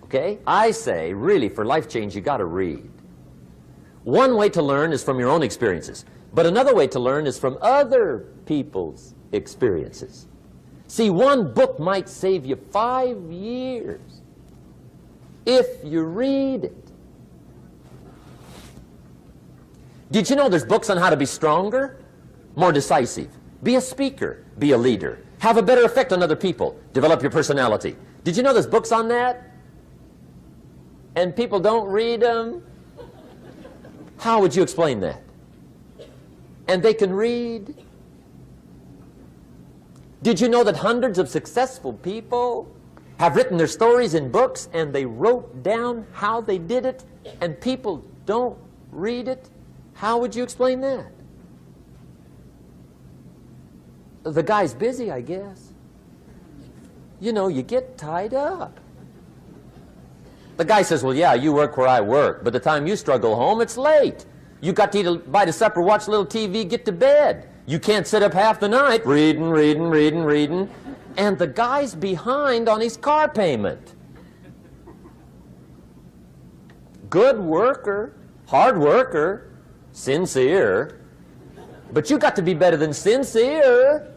Okay? I say, really, for life change, you got to read. One way to learn is from your own experiences, but another way to learn is from other people's experiences. See, one book might save you 5 years if you read it. Did you know there's books on how to be stronger, more decisive, be a speaker, be a leader, have a better effect on other people, develop your personality? Did you know there's books on that? And people don't read them? How would you explain that? And they can read. Did you know that hundreds of successful people have written their stories in books and they wrote down how they did it and people don't read it? How would you explain that? The guy's busy, I guess. You know, you get tied up. The guy says, well, yeah, you work where I work. By the time you struggle home, it's late. You got to eat a bite of supper, watch a little TV, get to bed. You can't sit up half the night reading. And the guy's behind on his car payment. Good worker, hard worker, sincere. But you got to be better than sincere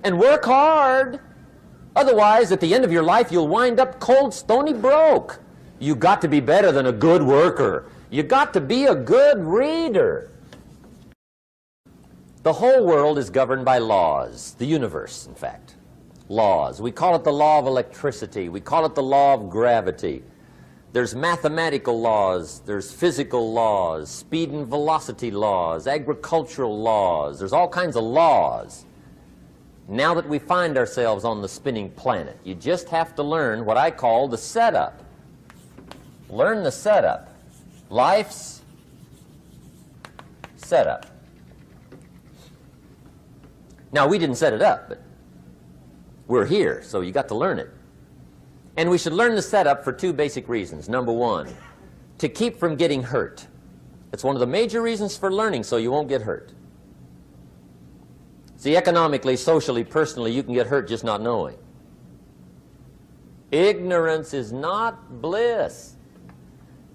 and work hard. Otherwise, at the end of your life, you'll wind up cold, stony broke. You got to be better than a good worker. You got to be a good reader. The whole world is governed by laws. The universe, in fact. Laws. We call it the law of electricity. We call it the law of gravity. There's mathematical laws. There's physical laws. Speed and velocity laws. Agricultural laws. There's all kinds of laws. Now that we find ourselves on the spinning planet, you just have to learn what I call the setup. Learn the setup. Life's setup. Now, we didn't set it up, but we're here, so you got to learn it. And we should learn the setup for 2 basic reasons. Number 1, to keep from getting hurt. It's one of the major reasons for learning, so you won't get hurt. See, economically, socially, personally, you can get hurt just not knowing. Ignorance is not bliss.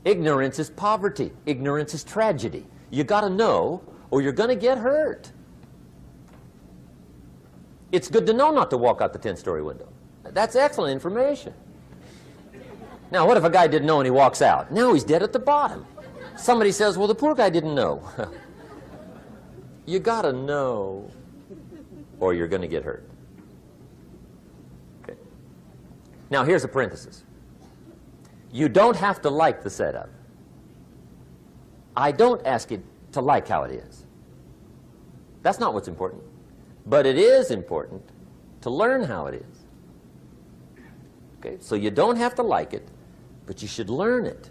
Ignorance is poverty. Ignorance is tragedy. You got to know, or you're going to get hurt. It's good to know not to walk out the 10-story window. That's excellent information. Now, what if a guy didn't know and he walks out? Now he's dead at the bottom. Somebody says, well, the poor guy didn't know. You got to know, or you're going to get hurt. Okay. Now, here's a parenthesis. You don't have to like the setup. I don't ask you to like how it is. That's not what's important. But it is important to learn how it is. Okay? So you don't have to like it, but you should learn it.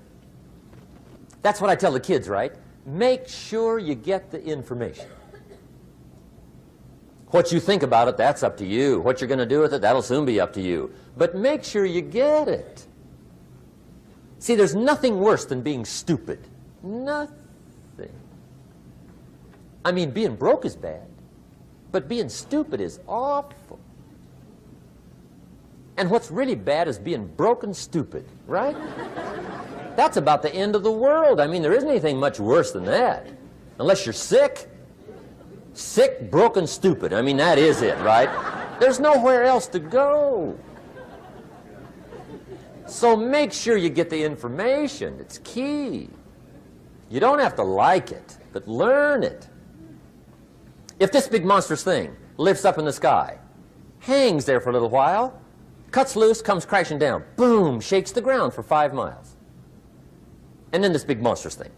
That's what I tell the kids, right? Make sure you get the information. What you think about it, that's up to you. What you're going to do with it, that'll soon be up to you. But make sure you get it. See, there's nothing worse than being stupid. Nothing. I mean, being broke is bad, but being stupid is awful. And what's really bad is being broke and stupid, right? That's about the end of the world. I mean, there isn't anything much worse than that. Unless you're sick. Sick, broken, stupid. I mean, that is it, right? There's nowhere else to go. So make sure you get the information. It's key. You don't have to like it, but learn it. If this big monstrous thing lifts up in the sky, hangs there for a little while, cuts loose, comes crashing down, boom, shakes the ground for 5 miles. And then this big monstrous thing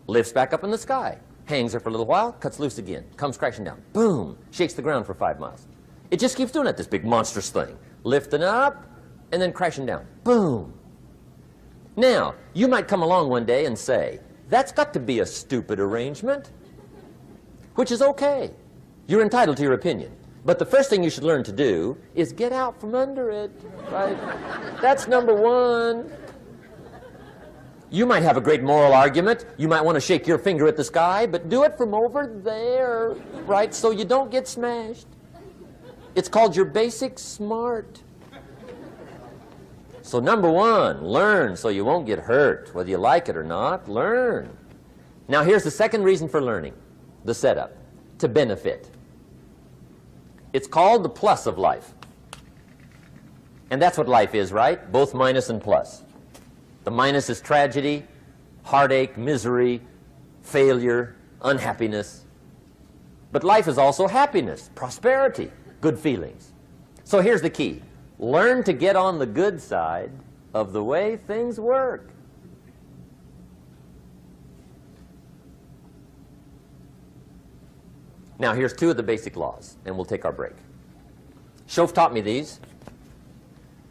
lifts back up in the sky, hangs there for a little while, cuts loose again, comes crashing down, boom, shakes the ground for 5 miles. It just keeps doing it, this big monstrous thing, lifting up and then crashing down, boom. Now, you might come along one day and say, that's got to be a stupid arrangement, which is okay. You're entitled to your opinion. But the first thing you should learn to do is get out from under it, right? That's number one. You might have a great moral argument. You might want to shake your finger at the sky, but do it from over there, right, so you don't get smashed. It's called your basic smart. So number one, learn so you won't get hurt. Whether you like it or not, learn. Now here's the second reason for learning, the setup, to benefit. It's called the plus of life. And that's what life is, right? Both minus and plus. The minus is tragedy, heartache, misery, failure, unhappiness. But life is also happiness, prosperity, good feelings. So here's the key. Learn to get on the good side of the way things work. Now here's 2 of the basic laws, and we'll take our break. Shof taught me these.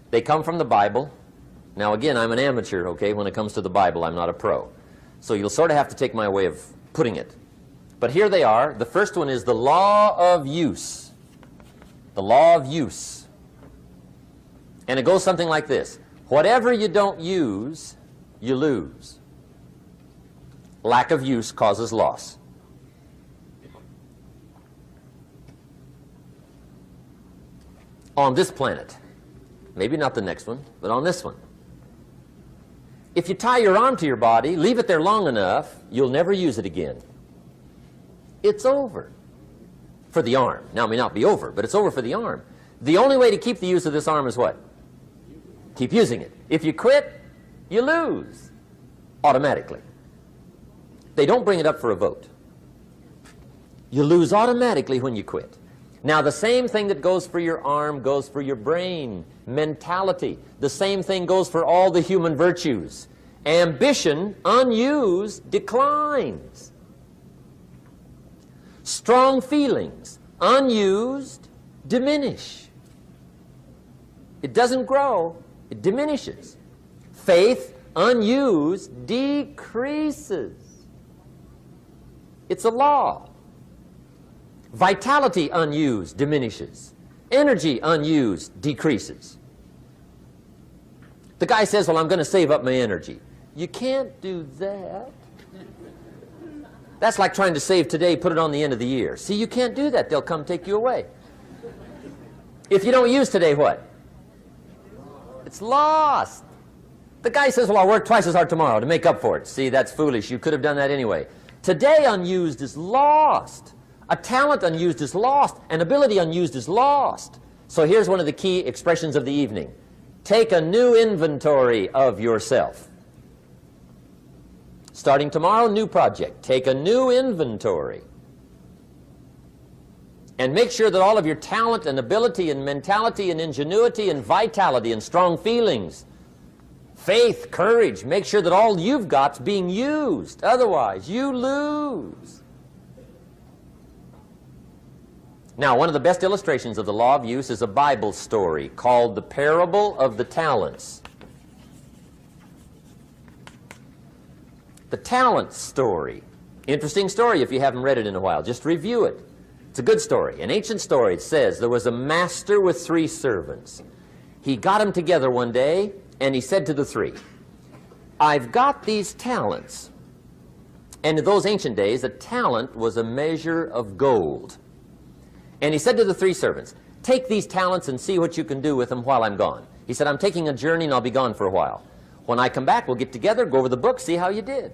They come from the Bible. Now again, I'm an amateur, okay, when it comes to the Bible. I'm not a pro. So you'll sort of have to take my way of putting it. But here they are. The first one is the law of use. The law of use. And it goes something like this. Whatever you don't use, you lose. Lack of use causes loss. On this planet, maybe not the next one, but on this one, if you tie your arm to your body, leave it there long enough, you'll never use it again. It's over for the arm. Now, it may not be over, but it's over for the arm. The only way to keep the use of this arm is what? Keep using it. If you quit, you lose automatically. They don't bring it up for a vote. You lose automatically when you quit. Now, the same thing that goes for your arm goes for your brain, mentality. The same thing goes for all the human virtues. Ambition, unused, declines. Strong feelings, unused, diminish. It doesn't grow, it diminishes. Faith, unused, decreases. It's a law. Vitality, unused, diminishes. Energy, unused, decreases. The guy says, well, I'm going to save up my energy. You can't do that. That's like trying to save today, put it on the end of the year. See, you can't do that. They'll come take you away. If you don't use today, what? It's lost. The guy says, well, I'll work twice as hard tomorrow to make up for it. See, that's foolish. You could have done that anyway. Today, unused is lost. A talent unused is lost. An ability unused is lost. So here's one of the key expressions of the evening. Take a new inventory of yourself. Starting tomorrow, new project. Take a new inventory. And make sure that all of your talent and ability and mentality and ingenuity and vitality and strong feelings, faith, courage, make sure that all you've got's being used. Otherwise, you lose. Now, one of the best illustrations of the law of use is a Bible story called the Parable of the Talents. The talent story. Interesting story if you haven't read it in a while. Just review it. It's a good story. An ancient story. It says there was a master with 3 servants. He got them together one day and he said to the 3, I've got these talents. And in those ancient days, a talent was a measure of gold. And he said to the 3 servants, take these talents and see what you can do with them while I'm gone. He said, I'm taking a journey and I'll be gone for a while. When I come back, we'll get together, go over the book, see how you did.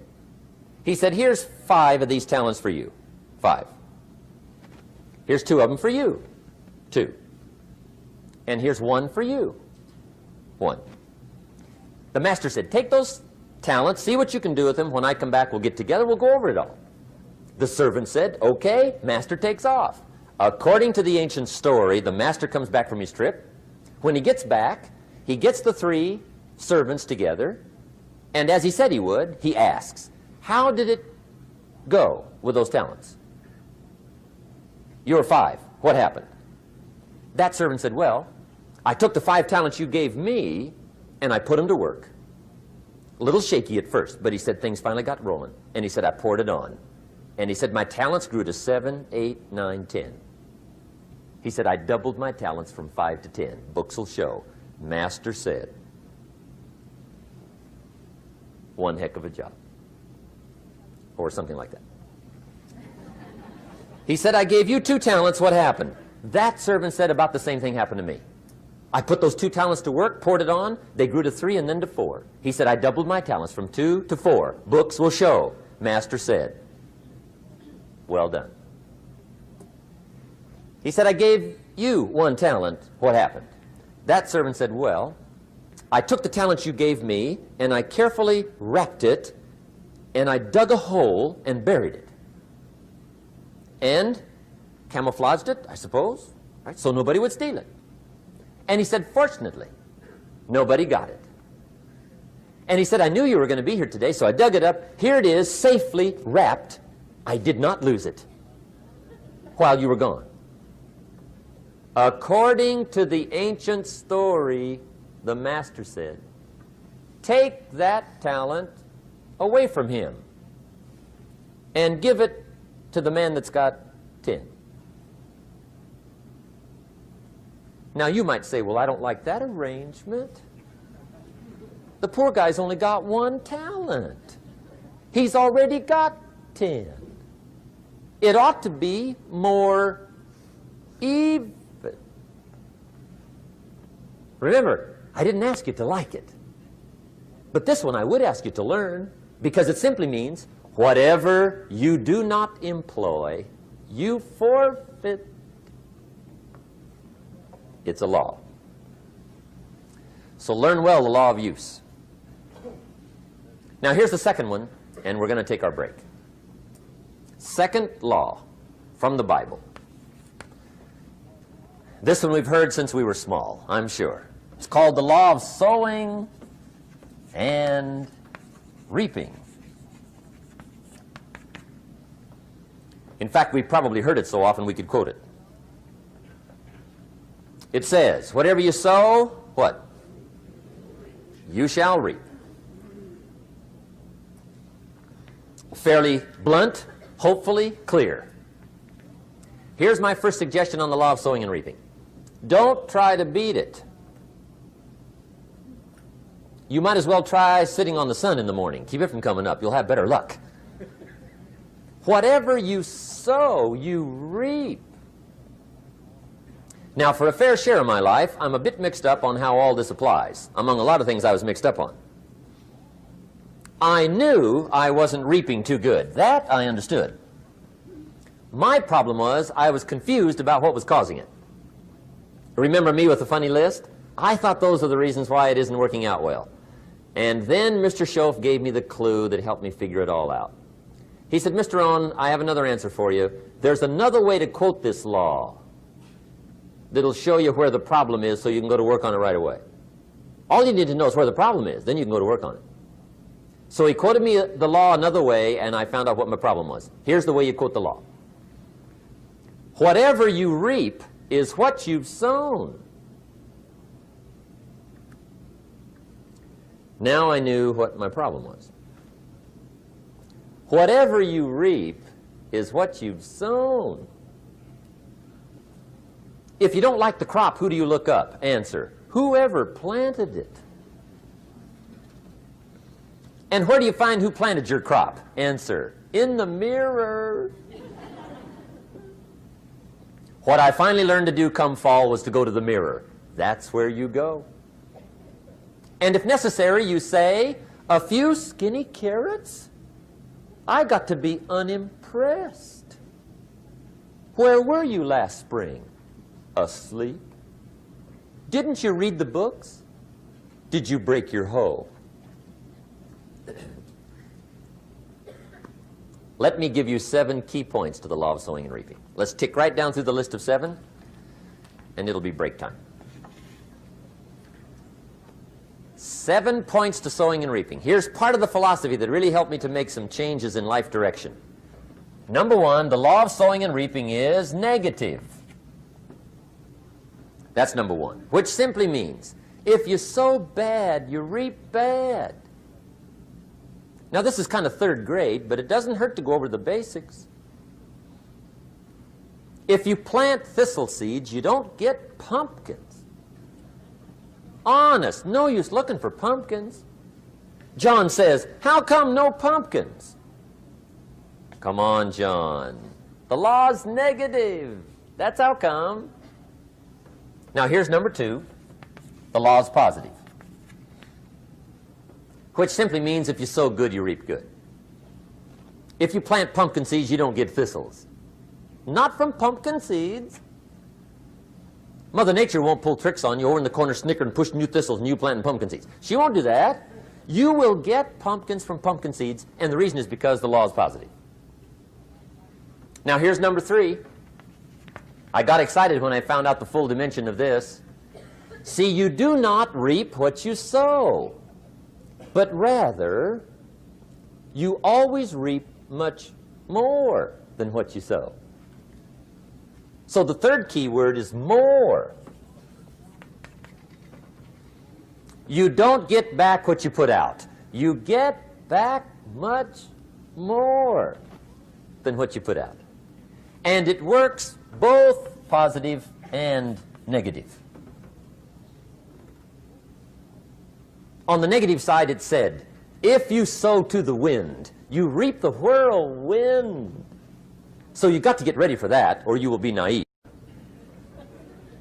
He said, here's 5 of these talents for you. 5. Here's 2 of them for you. 2. And here's 1 for you. 1. The master said, take those talents, see what you can do with them. When I come back, we'll get together, we'll go over it all. The servant said, okay, master takes off. According to the ancient story, the master comes back from his trip. When he gets back, he gets the 3 servants together, and as he said he would, he asks, how did it go with those talents? You were 5. What happened? That servant said, well, I took the 5 talents you gave me, and I put them to work. A little shaky at first, but he said things finally got rolling. And he said, I poured it on. And he said, my talents grew to 7, 8, 9, 10. He said, I doubled my talents from 5 to 10. Books will show. Master said, one heck of a job. Or something like that. He said, I gave you 2 talents. What happened? That servant said about the same thing happened to me. I put those 2 talents to work, poured it on, they grew to 3 and then to 4. He said, I doubled my talents from 2 to 4. Books will show. Master said, well done. He said, I gave you 1 talent. What happened? That servant said, well, I took the talents you gave me and I carefully wrapped it and I dug a hole and buried it. And camouflaged it, I suppose, right, so nobody would steal it. And he said, fortunately, nobody got it. And he said, I knew you were going to be here today, so I dug it up. Here it is, safely wrapped. I did not lose it while you were gone. According to the ancient story, the master said, take that talent away from him and give it to the man that's got 10. Now you might say, well, I don't like that arrangement. The poor guy's only got 1 talent. He's already got 10. It ought to be more even. Remember, I didn't ask you to like it. But this one I would ask you to learn, because it simply means whatever you do not employ, you forfeit. It's a law. So learn well the law of use. Now here's the second one, and we're going to take our break. Second law from the Bible. This one we've heard since we were small, I'm sure. It's called the law of sowing and reaping. In fact, we've probably heard it so often we could quote it. It says, whatever you sow, what? You shall reap. Fairly blunt, hopefully clear. Here's my first suggestion on the law of sowing and reaping. Don't try to beat it. You might as well try sitting on the sun in the morning. Keep it from coming up. You'll have better luck. Whatever you sow, you reap. Now, for a fair share of my life, I'm a bit mixed up on how all this applies. Among a lot of things I was mixed up on. I knew I wasn't reaping too good. That I understood. My problem was I was confused about what was causing it. Remember me with the funny list? I thought those are the reasons why it isn't working out well. And then Mr. Schoaf gave me the clue that helped me figure it all out. He said, Mr. Rohn, I have another answer for you. There's another way to quote this law that'll show you where the problem is so you can go to work on it right away. All you need to know is where the problem is, then you can go to work on it. So he quoted me the law another way, and I found out what my problem was. Here's the way you quote the law. Whatever you reap is what you've sown. Now I knew what my problem was. Whatever you reap is what you've sown. If you don't like the crop, who do you look up? Answer, whoever planted it. And where do you find who planted your crop? Answer, in the mirror. What I finally learned to do come fall was to go to the mirror. That's where you go. And if necessary, you say, a few skinny carrots? I got to be unimpressed. Where were you last spring? Asleep? Didn't you read the books? Did you break your hoe? Let me give you 7 key points to the law of sowing and reaping. Let's tick right down through the list of 7, and it'll be break time. 7 points to sowing and reaping. Here's part of the philosophy that really helped me to make some changes in life direction. Number 1, the law of sowing and reaping is negative. That's number 1, which simply means if you sow bad, you reap bad. Now, this is kind of 3rd grade, but it doesn't hurt to go over the basics. If you plant thistle seeds, you don't get pumpkins. Honest, no use looking for pumpkins. John says, how come no pumpkins? Come on, John. The law's negative. That's how come. Now, here's number 2. The law's positive, which simply means if you sow good, you reap good. If you plant pumpkin seeds, you don't get thistles. Not from pumpkin seeds. Mother Nature won't pull tricks on you over in the corner snickering and pushing you thistles and you planting pumpkin seeds. She won't do that. You will get pumpkins from pumpkin seeds, and the reason is because the law is positive. Now, here's number 3. I got excited when I found out the full dimension of this. See, you do not reap what you sow, but rather, you always reap much more than what you sow. So the 3rd key word is more. You don't get back what you put out. You get back much more than what you put out. And it works both positive and negative. On the negative side, it said, if you sow to the wind, you reap the whirlwind. So you've got to get ready for that, or you will be naive.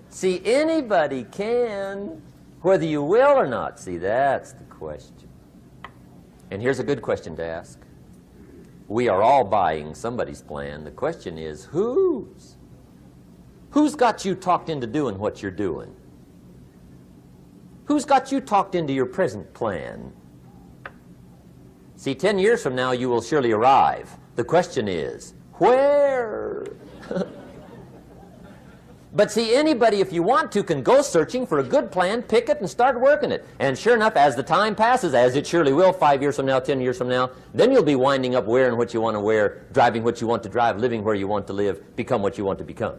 See, anybody can, whether you will or not. See, that's the question. And here's a good question to ask. We are all buying somebody's plan. The question is, whose? Who's got you talked into doing what you're doing? Who's got you talked into your present plan? See, 10 years from now, you will surely arrive. The question is, where? But see, anybody, if you want to, can go searching for a good plan, pick it, and start working it. And sure enough, as the time passes, as it surely will 5 years from now, 10 years from now, then you'll be winding up wearing what you want to wear, driving what you want to drive, living where you want to live, become what you want to become.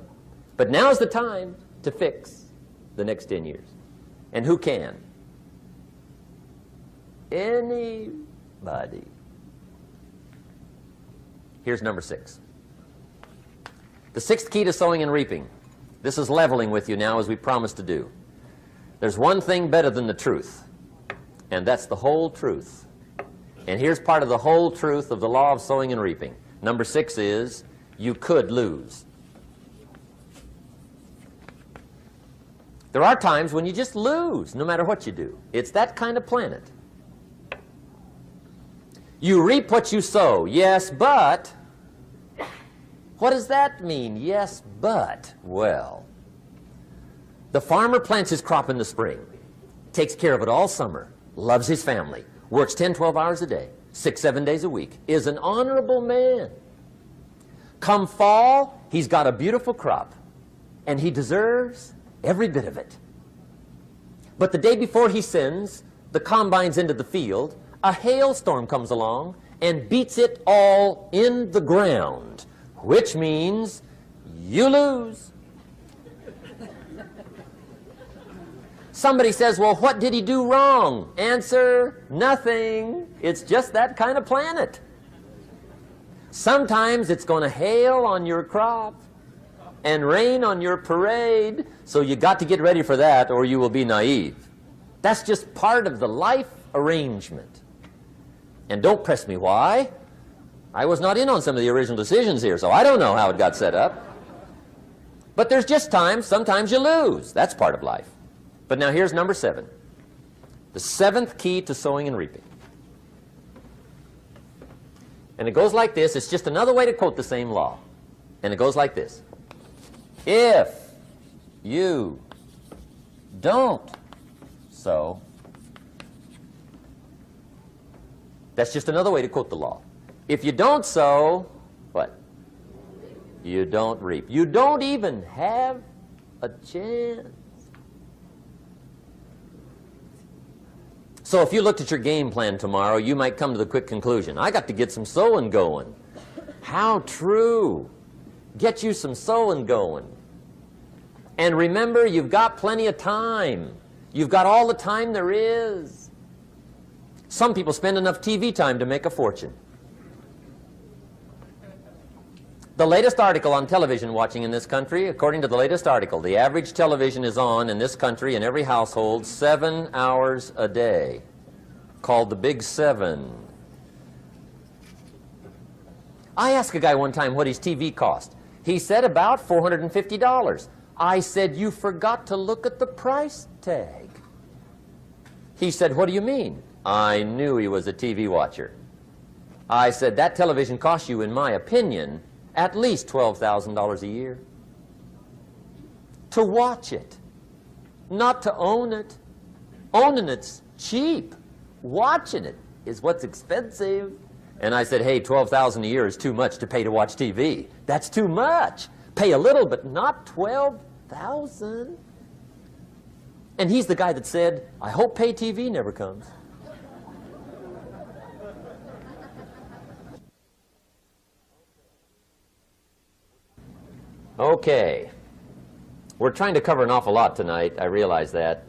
But now's the time to fix the next 10 years. And who can? Anybody. Here's number 6. The 6th key to sowing and reaping. This is leveling with you now, as we promised to do. There's one thing better than the truth, and that's the whole truth. And here's part of the whole truth of the law of sowing and reaping. Number 6 is, you could lose. There are times when you just lose, no matter what you do. It's that kind of planet. You reap what you sow, yes, but... What does that mean, yes, but? Well, the farmer plants his crop in the spring, takes care of it all summer, loves his family, works 10, 12 hours a day, 6, 7 days a week, is an honorable man. Come fall, he's got a beautiful crop, and he deserves every bit of it. But the day before he sends the combines into the field, a hailstorm comes along and beats it all in the ground, which means you lose. Somebody says, well, what did he do wrong? Answer, nothing. It's just that kind of planet. Sometimes it's going to hail on your crop and rain on your parade, so you got to get ready for that or you will be naive. That's just part of the life arrangement. And don't press me why. I was not in on some of the original decisions here, so I don't know how it got set up. But there's just times, sometimes you lose. That's part of life. But now here's number 7. The 7th key to sowing and reaping. And it goes like this. It's just another way to quote the same law. And it goes like this. If you don't sow, that's just another way to quote the law. If you don't sow, what? You don't reap. You don't even have a chance. So if you looked at your game plan tomorrow, you might come to the quick conclusion, I got to get some sowing going. How true. Get you some sowing going. And remember, you've got plenty of time. You've got all the time there is. Some people spend enough TV time to make a fortune. The latest article on television watching in this country, according to the latest article, the average television is on in this country in every household 7 hours a day, called the Big 7. I asked a guy one time what his TV cost. He said about $450. I said, you forgot to look at the price tag. He said, what do you mean? I knew he was a TV watcher. I said, that television costs you, in my opinion, at least $12,000 a year. To watch it, not to own it. Owning it's cheap. Watching it is what's expensive. And I said, hey, $12,000 a year is too much to pay to watch TV. That's too much. Pay a little, but not $12,000. And he's the guy that said, I hope pay TV never comes. Okay. We're trying to cover an awful lot tonight, I realize that.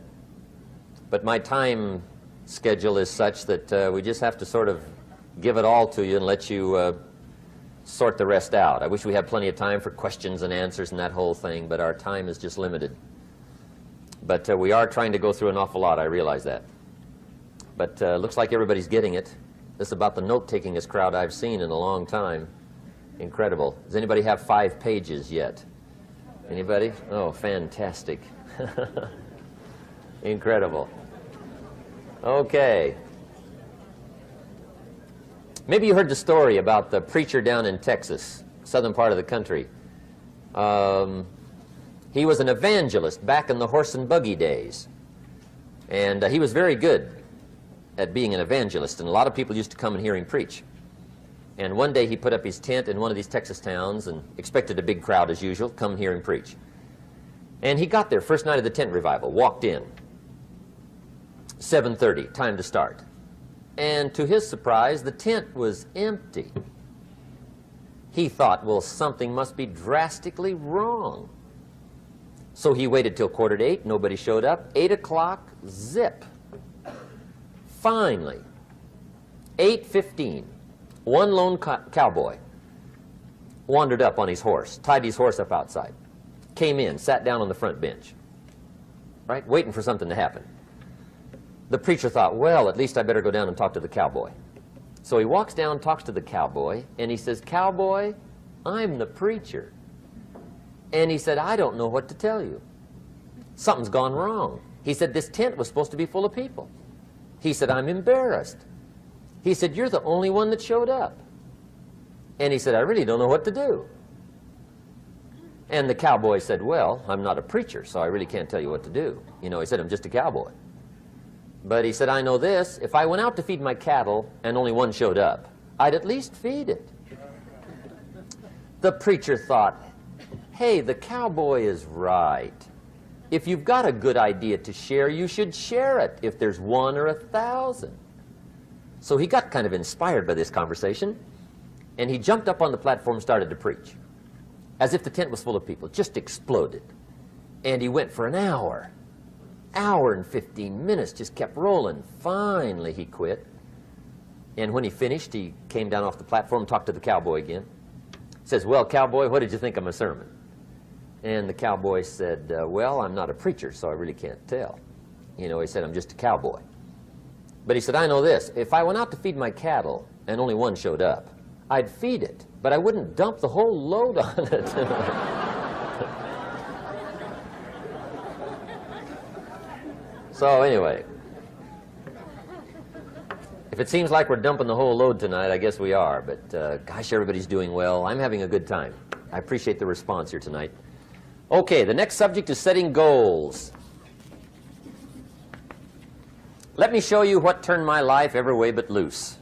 But my time schedule is such that we just have to sort of give it all to you and let you sort the rest out. I wish we had plenty of time for questions and answers and that whole thing, but our time is just limited. But we are trying to go through an awful lot, I realize that. But looks like everybody's getting it. This is about the note-takingest crowd I've seen in a long time. Incredible. Does anybody have 5 pages yet? Anybody? Oh, fantastic. Incredible. Okay. Maybe you heard the story about the preacher down in Texas, southern part of the country. He was an evangelist back in the horse and buggy days. And he was very good at being an evangelist, and a lot of people used to come and hear him preach. And one day he put up his tent in one of these Texas towns and expected a big crowd as usual, come and hear him preach. And he got there, first night of the tent revival, walked in. 7:30, time to start. And to his surprise, the tent was empty. He thought, well, something must be drastically wrong. So he waited till 7:45, nobody showed up. 8 o'clock, zip. Finally, 8:15, one lone cowboy wandered up on his horse, tied his horse up outside, came in, sat down on the front bench, right, waiting for something to happen. The preacher thought, well, at least I better go down and talk to the cowboy. So he walks down, talks to the cowboy, and he says, cowboy, I'm the preacher. And he said, I don't know what to tell you. Something's gone wrong. He said, this tent was supposed to be full of people. He said, I'm embarrassed. He said, you're the only one that showed up. And he said, I really don't know what to do. And the cowboy said, well, I'm not a preacher, so I really can't tell you what to do. You know, he said, I'm just a cowboy. But he said, I know this, if I went out to feed my cattle and only one showed up, I'd at least feed it. The preacher thought, hey, the cowboy is right. If you've got a good idea to share, you should share it, if there's 1 or 1,000. So he got kind of inspired by this conversation, and he jumped up on the platform and started to preach, as if the tent was full of people, just exploded. And he went for an hour and 15 minutes, just kept rolling. Finally, he quit. And when he finished, he came down off the platform, talked to the cowboy again. Says, well, cowboy, what did you think of my sermon? And the cowboy said, well, I'm not a preacher, so I really can't tell. You know, he said, I'm just a cowboy. But he said, I know this. If I went out to feed my cattle and only one showed up, I'd feed it, but I wouldn't dump the whole load on it. So anyway, if it seems like we're dumping the whole load tonight, I guess we are. But gosh, everybody's doing well. I'm having a good time. I appreciate the response here tonight. Okay, the next subject is setting goals. Let me show you what turned my life every way but loose.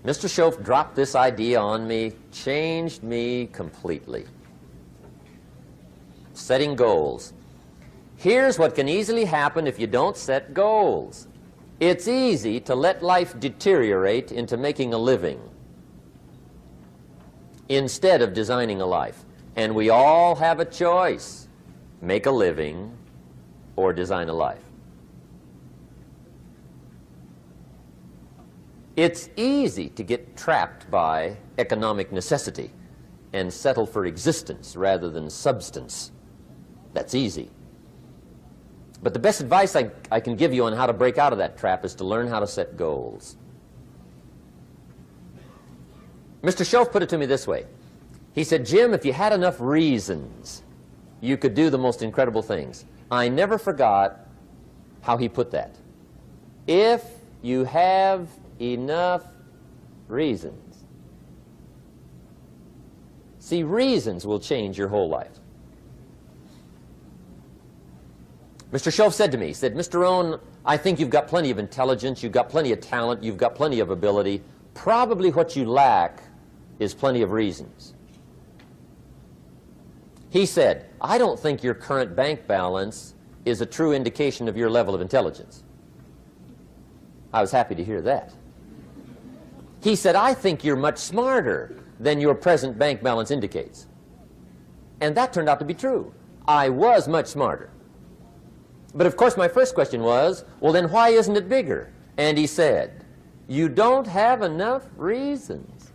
Mr. Schoaf dropped this idea on me, changed me completely. Setting goals. Here's what can easily happen if you don't set goals. It's easy to let life deteriorate into making a living instead of designing a life. And we all have a choice. Make a living or design a life. It's easy to get trapped by economic necessity and settle for existence rather than substance. That's easy. But the best advice I can give you on how to break out of that trap is to learn how to set goals. Mr. Schoaf put it to me this way. He said, Jim, if you had enough reasons, you could do the most incredible things. I never forgot how he put that. If you have enough reasons. See, reasons will change your whole life. Mr. Schoaf said to me, he said, Mr. Rohn, I think you've got plenty of intelligence, you've got plenty of talent, you've got plenty of ability. Probably what you lack is plenty of reasons. He said, I don't think your current bank balance is a true indication of your level of intelligence. I was happy to hear that. He said, I think you're much smarter than your present bank balance indicates. And that turned out to be true. I was much smarter. But of course my first question was, well then why isn't it bigger? And he said, you don't have enough reasons.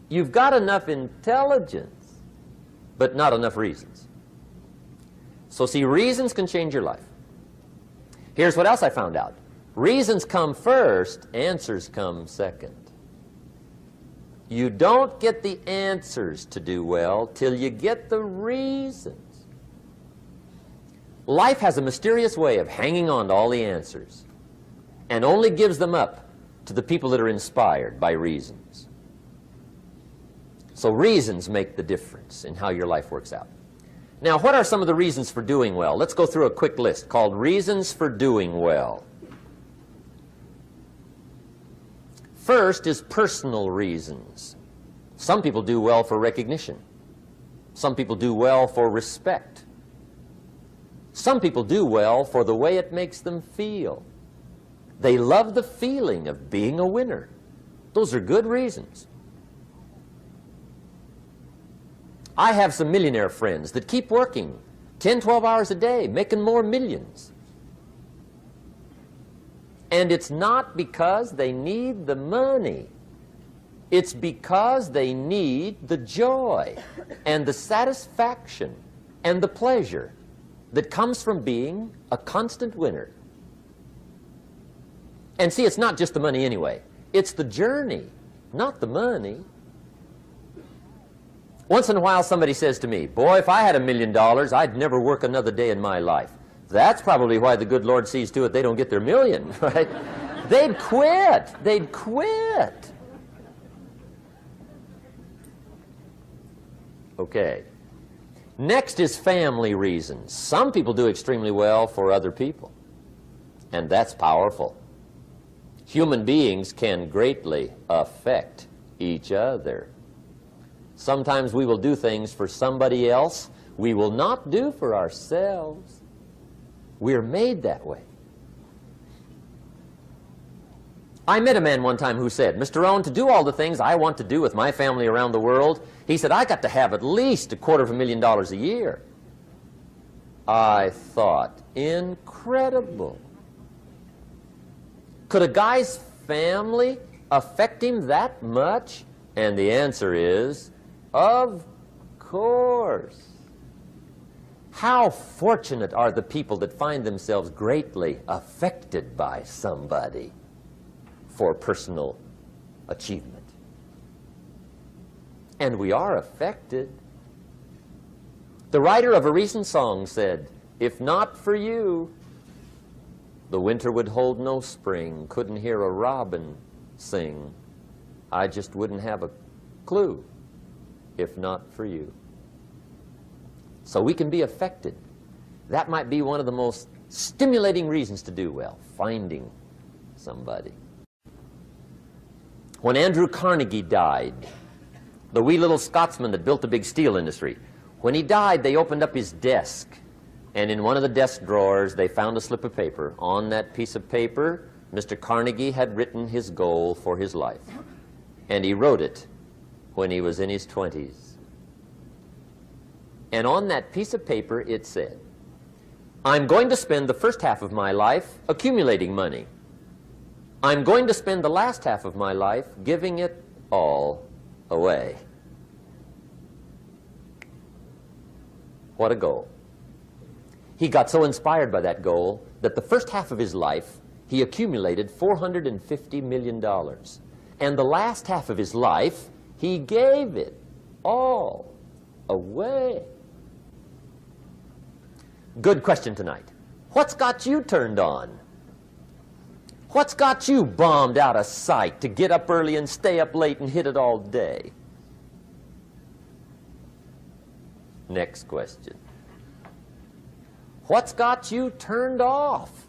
You've got enough intelligence, but not enough reasons. So see, reasons can change your life. Here's what else I found out. Reasons come first, answers come second. You don't get the answers to do well till you get the reasons. Life has a mysterious way of hanging on to all the answers and only gives them up to the people that are inspired by reasons. So reasons make the difference in how your life works out. Now, what are some of the reasons for doing well? Let's go through a quick list called Reasons for Doing Well. First is personal reasons. Some people do well for recognition. Some people do well for respect. Some people do well for the way it makes them feel. They love the feeling of being a winner. Those are good reasons. I have some millionaire friends that keep working 10, 12 hours a day, making more millions. And it's not because they need the money. It's because they need the joy and the satisfaction and the pleasure that comes from being a constant winner. And see, it's not just the money anyway. It's the journey, not the money. Once in a while somebody says to me, boy, if I had $1 million, I'd never work another day in my life. That's probably why the good Lord sees to it they don't get their million, right? They'd quit. They'd quit. Okay. Next is family reasons. Some people do extremely well for other people, and that's powerful. Human beings can greatly affect each other. Sometimes we will do things for somebody else we will not do for ourselves. We're made that way. I met a man one time who said, Mr. Rohn, to do all the things I want to do with my family around the world, he said, I got to have at least $250,000 a year. I thought, incredible. Could a guy's family affect him that much? And the answer is, of course. How fortunate are the people that find themselves greatly affected by somebody for personal achievement. And we are affected. The writer of a recent song said, "If not for you, the winter would hold no spring, couldn't hear a robin sing. I just wouldn't have a clue if not for you." So we can be affected. That might be one of the most stimulating reasons to do well, finding somebody. When Andrew Carnegie died, the wee little Scotsman that built the big steel industry, when he died, they opened up his desk, and in one of the desk drawers, they found a slip of paper. On that piece of paper, Mr. Carnegie had written his goal for his life, and he wrote it when he was in his 20s. And on that piece of paper, it said, "I'm going to spend the first half of my life accumulating money. I'm going to spend the last half of my life giving it all away." What a goal. He got so inspired by that goal that the first half of his life, he accumulated $450 million. And the last half of his life, he gave it all away. Good question tonight. What's got you turned on? What's got you bombed out of sight to get up early and stay up late and hit it all day? Next question. What's got you turned off?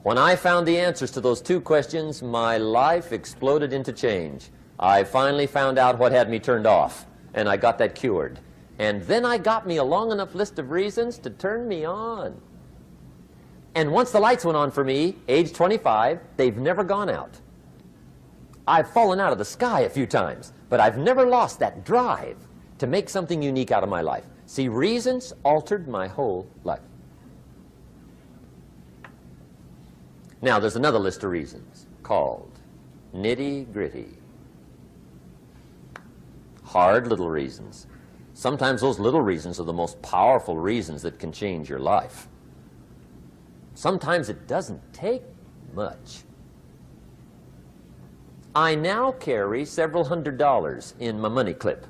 When I found the answers to those two questions, my life exploded into change. I finally found out what had me turned off, and I got that cured. And then I got me a long enough list of reasons to turn me on. And once the lights went on for me, age 25, they've never gone out. I've fallen out of the sky a few times, but I've never lost that drive to make something unique out of my life. See, reasons altered my whole life. Now, there's another list of reasons called nitty-gritty. Hard little reasons. Sometimes those little reasons are the most powerful reasons that can change your life. Sometimes it doesn't take much. I now carry several $100s in my money clip.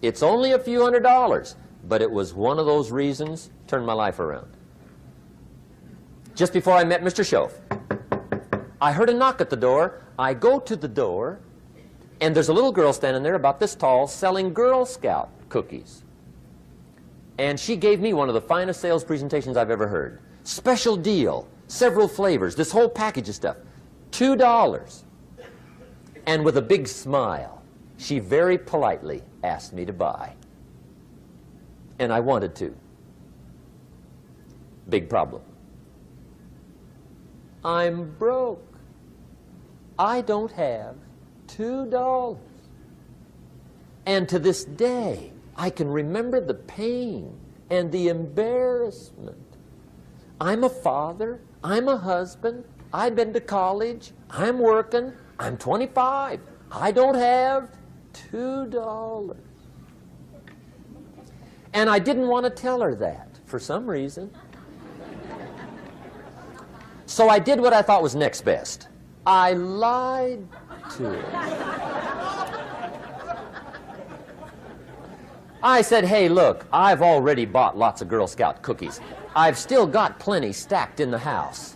It's only a few $100s, but it was one of those reasons turned my life around. Just before I met Mr. Shoaf, I heard a knock at the door. I go to the door, and there's a little girl standing there about this tall selling Girl Scout cookies. And she gave me one of the finest sales presentations I've ever heard. Special deal, several flavors, this whole package of stuff, $2. And with a big smile, she very politely asked me to buy. And I wanted to. Big problem. I'm broke. I don't have $2. And to this day, I can remember the pain and the embarrassment. I'm a father, I'm a husband, I've been to college, I'm working, I'm 25, I don't have $2. And I didn't want to tell her that for some reason. So I did what I thought was next best. I lied to her. I said, "Hey, look, I've already bought lots of Girl Scout cookies. I've still got plenty stacked in the house,"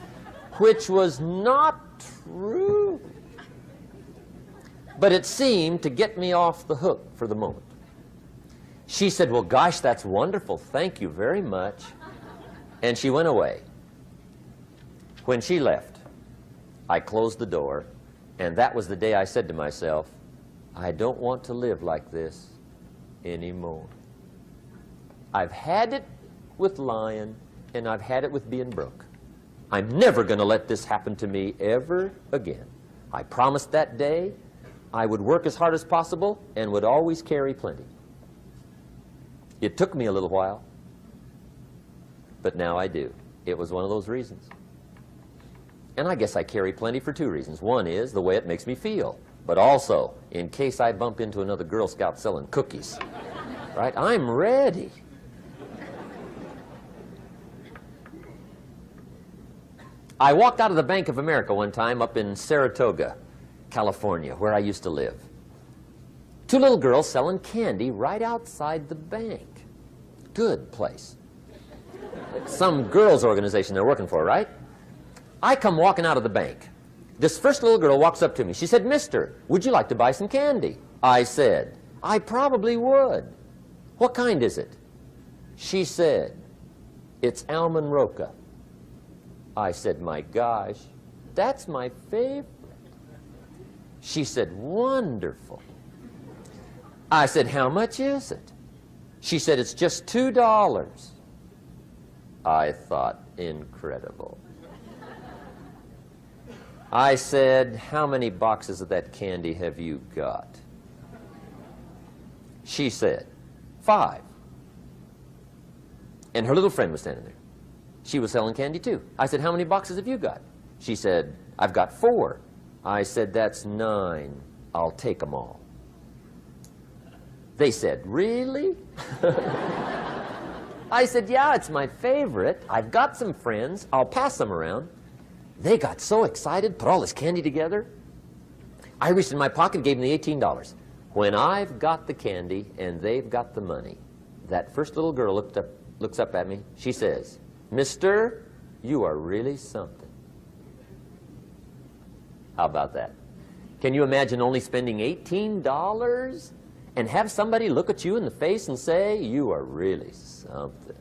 which was not true. But it seemed to get me off the hook for the moment. She said, "Well, gosh, that's wonderful. Thank you very much." And she went away. When she left, I closed the door, and that was the day I said to myself, I don't want to live like this anymore. I've had it with lying, and I've had it with being broke. I'm never going to let this happen to me ever again. I promised that day I would work as hard as possible and would always carry plenty. It took me a little while, but now I do. It was one of those reasons. And I guess I carry plenty for two reasons. One is the way it makes me feel, but also in case I bump into another Girl Scout selling cookies. right? I'm ready. I walked out of the Bank of America one time up in Saratoga, California, where I used to live. Two little girls selling candy right outside the bank. Good place. Some girls' organization they're working for, right? I come walking out of the bank. This first little girl walks up to me. She said, "Mister, would you like to buy some candy?" I said, "I probably would. What kind is it?" She said, "It's almond roca." I said, "My gosh, that's my favorite." She said, "Wonderful." I said, "How much is it?" She said, "It's just $2. I thought, incredible. I said, "How many boxes of that candy have you got?" She said, 5. And her little friend was standing there. She was selling candy too. I said, "How many boxes have you got?" She said, "I've got 4. I said, "That's 9. I'll take them all." They said, "Really?" I said, "Yeah, it's my favorite. I've got some friends. I'll pass them around." They got so excited, put all this candy together. I reached in my pocket, gave them the $18. When I've got the candy and they've got the money, that first little girl looks up at me. She says, "Mister, you are really something." How about that? Can you imagine only spending $18 and have somebody look at you in the face and say, "You are really something"?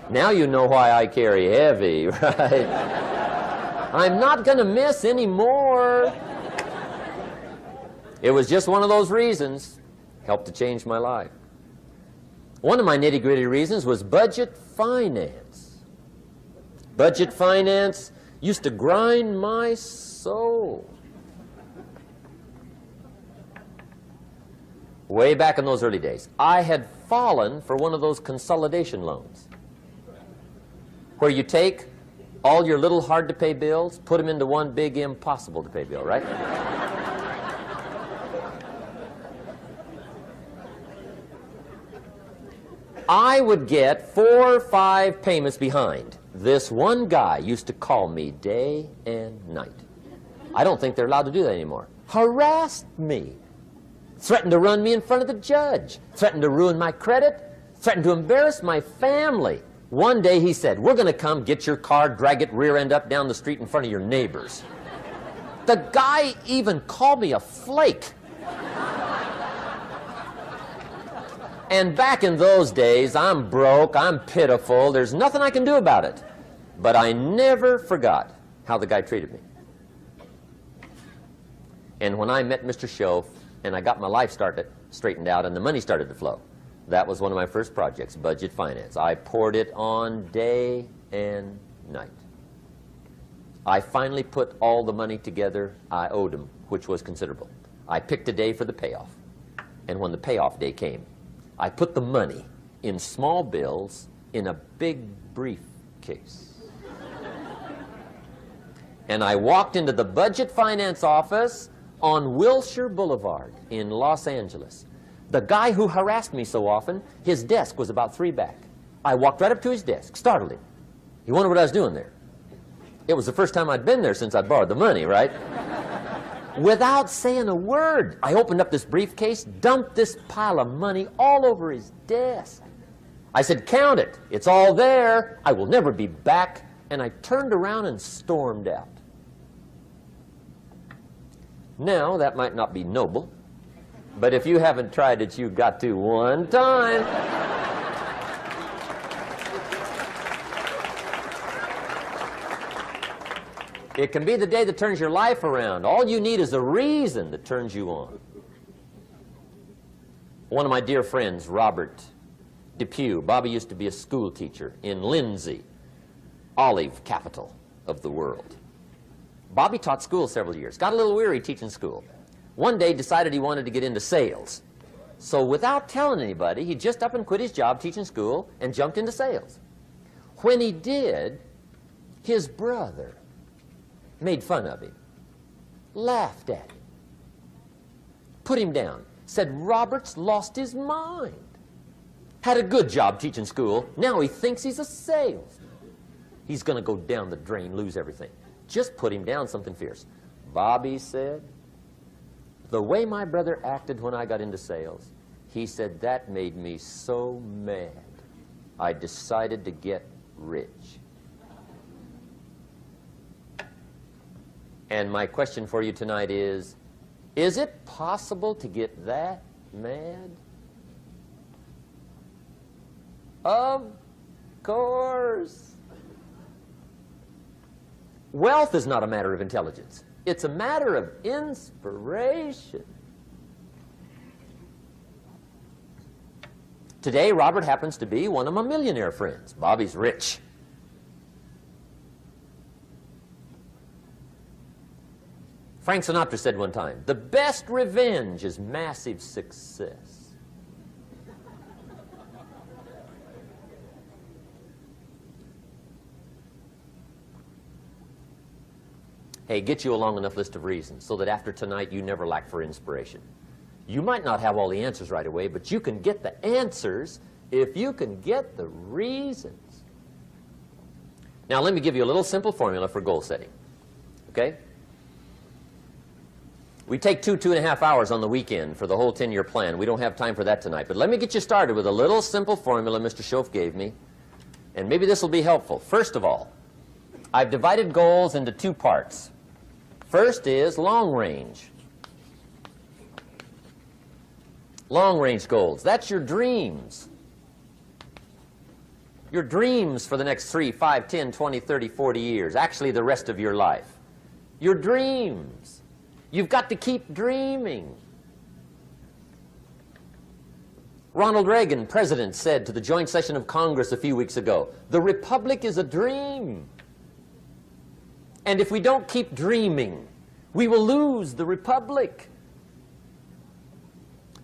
Now you know why I carry heavy, right? I'm not going to miss anymore. It was just one of those reasons. Helped to change my life. One of my nitty-gritty reasons was budget finance. Budget finance used to grind my soul. Way back in those early days, I had fallen for one of those consolidation loans, where you take all your little hard-to-pay bills, put them into one big impossible-to-pay bill, right? I would get 4 or 5 payments behind. This one guy used to call me day and night. I don't think they're allowed to do that anymore. Harassed me. Threatened to run me in front of the judge. Threatened to ruin my credit. Threatened to embarrass my family. One day he said, "We're going to come get your car, drag it rear end up down the street in front of your neighbors." The guy even called me a flake. And back in those days, I'm broke, I'm pitiful, there's nothing I can do about it. But I never forgot how the guy treated me. And when I met Mr. Schoaf and I got my life straightened out and the money started to flow, that was one of my first projects, budget finance. I poured it on day and night. I finally put all the money together I owed him, which was considerable. I picked a day for the payoff. And when the payoff day came, I put the money in small bills in a big briefcase. And I walked into the budget finance office on Wilshire Boulevard in Los Angeles. The guy who harassed me so often, his desk was about 3 back. I walked right up to his desk, startled him. He wondered what I was doing there. It was the first time I'd been there since I borrowed the money, right? Without saying a word, I opened up this briefcase, dumped this pile of money all over his desk. I said, "Count it. It's all there. I will never be back." And I turned around and stormed out. Now, that might not be noble, but if you haven't tried it, you've got to one time. It can be the day that turns your life around. All you need is a reason that turns you on. One of my dear friends, Robert Depew, Bobby used to be a school teacher in Lindsay, olive capital of the world. Bobby taught school several years, got a little weary teaching school. One day decided he wanted to get into sales. So without telling anybody, he just up and quit his job teaching school and jumped into sales. When he did, his brother made fun of him, laughed at him, put him down, said Robert's lost his mind. Had a good job teaching school. Now he thinks he's a salesman. He's going to go down the drain, lose everything. Just put him down something fierce. Bobby said, the way my brother acted when I got into sales, he said, that made me so mad. I decided to get rich. And my question for you tonight is it possible to get that mad? Of course. Wealth is not a matter of intelligence. It's a matter of inspiration. Today, Robert happens to be one of my millionaire friends. Bobby's rich. Frank Sinatra said one time, the best revenge is massive success. Hey, get you a long enough list of reasons so that after tonight you never lack for inspiration. You might not have all the answers right away, but you can get the answers if you can get the reasons. Now, let me give you a little simple formula for goal setting. Okay? We take 2.5 hours on the weekend for the whole 10-year plan. We don't have time for that tonight. But let me get you started with a little simple formula Mr. Schoaf gave me. And maybe this will be helpful. First of all, I've divided goals into 2 parts. First is long range. Long range goals. That's your dreams. Your dreams for the next 3, 5, 10, 20, 30, 40 years. Actually, the rest of your life. Your dreams. You've got to keep dreaming. Ronald Reagan, president, said to the joint session of Congress a few weeks ago, the Republic is a dream. And if we don't keep dreaming, we will lose the Republic.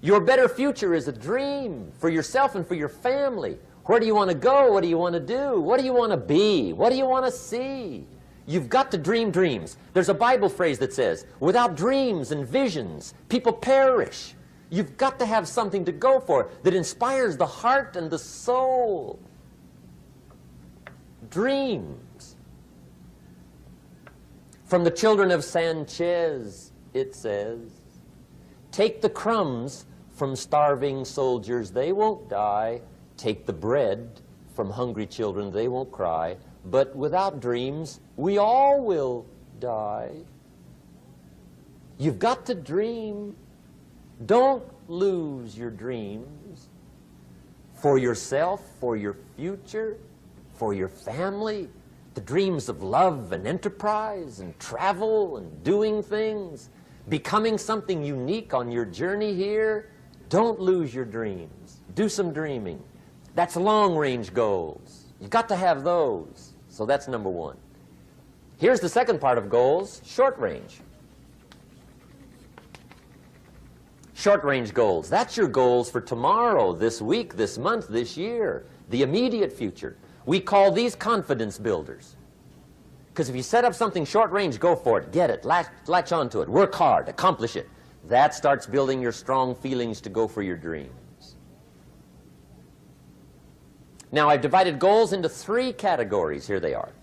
Your better future is a dream for yourself and for your family. Where do you want to go? What do you want to do? What do you want to be? What do you want to see? You've got to dream dreams. There's a Bible phrase that says, without dreams and visions, people perish. You've got to have something to go for that inspires the heart and the soul. Dreams. From the children of Sanchez, it says, take the crumbs from starving soldiers, they won't die. Take the bread from hungry children, they won't cry. But without dreams, we all will die. You've got to dream. Don't lose your dreams for yourself, for your future, for your family. The dreams of love and enterprise and travel and doing things, becoming something unique on your journey here. Don't lose your dreams. Do some dreaming. That's long-range goals. You've got to have those. So that's number 1. Here's the second part of goals, short range. Short-range goals. That's your goals for tomorrow, this week, this month, this year, the immediate future. We call these confidence builders. Because if you set up something short-range, go for it. Get it. Latch onto it. Work hard. Accomplish it. That starts building your strong feelings to go for your dreams. Now, I've divided goals into 3 categories. Here they are.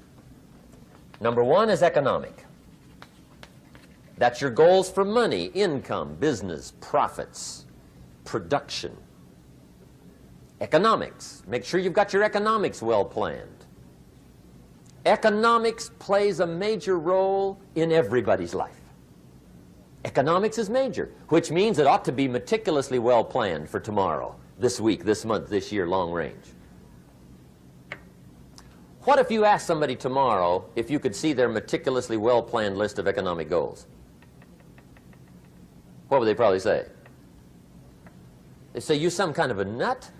Number 1 is economic. That's your goals for money, income, business, profits, production. Economics. Make sure you've got your economics well planned. Economics plays a major role in everybody's life. Economics is major, which means it ought to be meticulously well planned for tomorrow, this week, this month, this year, long range. What if you asked somebody tomorrow if you could see their meticulously well-planned list of economic goals? What would they probably say? They say, you some kind of a nut?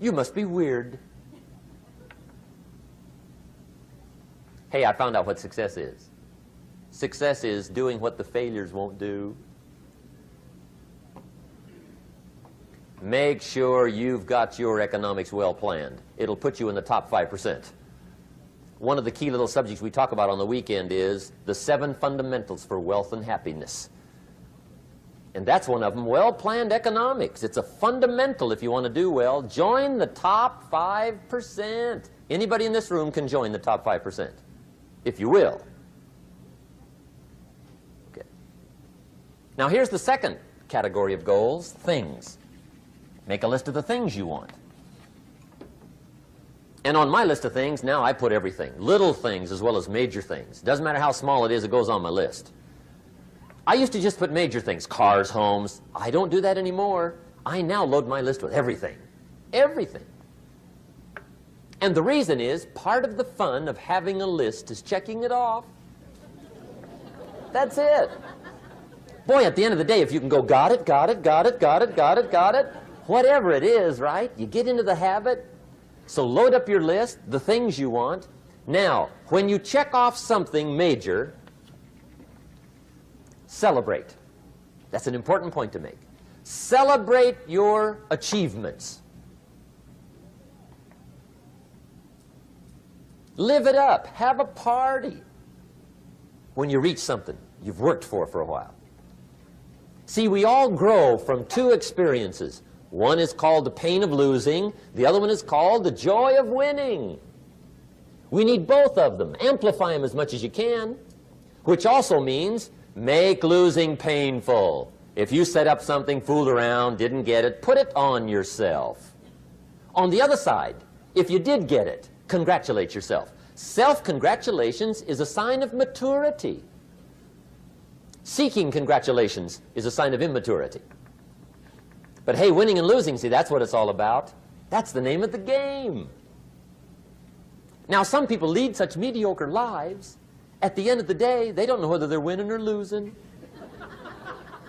You must be weird. Hey, I found out what success is. Success is doing what the failures won't do. Make sure you've got your economics well planned. It'll put you in the top 5%. One of the key little subjects we talk about on the weekend is the 7 fundamentals for wealth and happiness. And that's one of them, well-planned economics. It's a fundamental if you want to do well. Join the top 5%. Anybody in this room can join the top 5%, if you will. Okay. Now here's the second category of goals, things. Make a list of the things you want. And on my list of things, now I put everything. Little things as well as major things. Doesn't matter how small it is, it goes on my list. I used to just put major things, cars, homes. I don't do that anymore. I now load my list with everything. Everything. And the reason is, part of the fun of having a list is checking it off. That's it. Boy, at the end of the day, if you can go, got it, got it, got it, got it, got it, got it, whatever it is, right? You get into the habit. So load up your list, the things you want. Now, when you check off something major, celebrate. That's an important point to make. Celebrate your achievements. Live it up. Have a party when you reach something you've worked for a while. See, we all grow from two experiences. One is called the pain of losing. The other one is called the joy of winning. We need both of them. Amplify them as much as you can, which also means make losing painful. If you set up something, fooled around, didn't get it, put it on yourself. On the other side, if you did get it, congratulate yourself. Self-congratulations is a sign of maturity. Seeking congratulations is a sign of immaturity. But hey, winning and losing, see, that's what it's all about. That's the name of the game. Now, some people lead such mediocre lives, at the end of the day, they don't know whether they're winning or losing.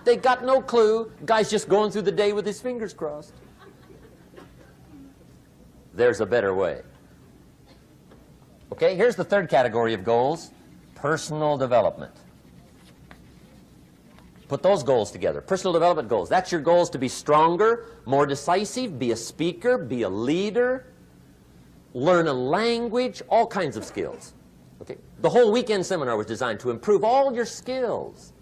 They got no clue. Guy's just going through the day with his fingers crossed. There's a better way. Okay, here's the third category of goals, personal development. Put those goals together. Personal development goals. That's your goals to be stronger, more decisive, be a speaker, be a leader, learn a language, all kinds of skills. Okay? The whole weekend seminar was designed to improve all your skills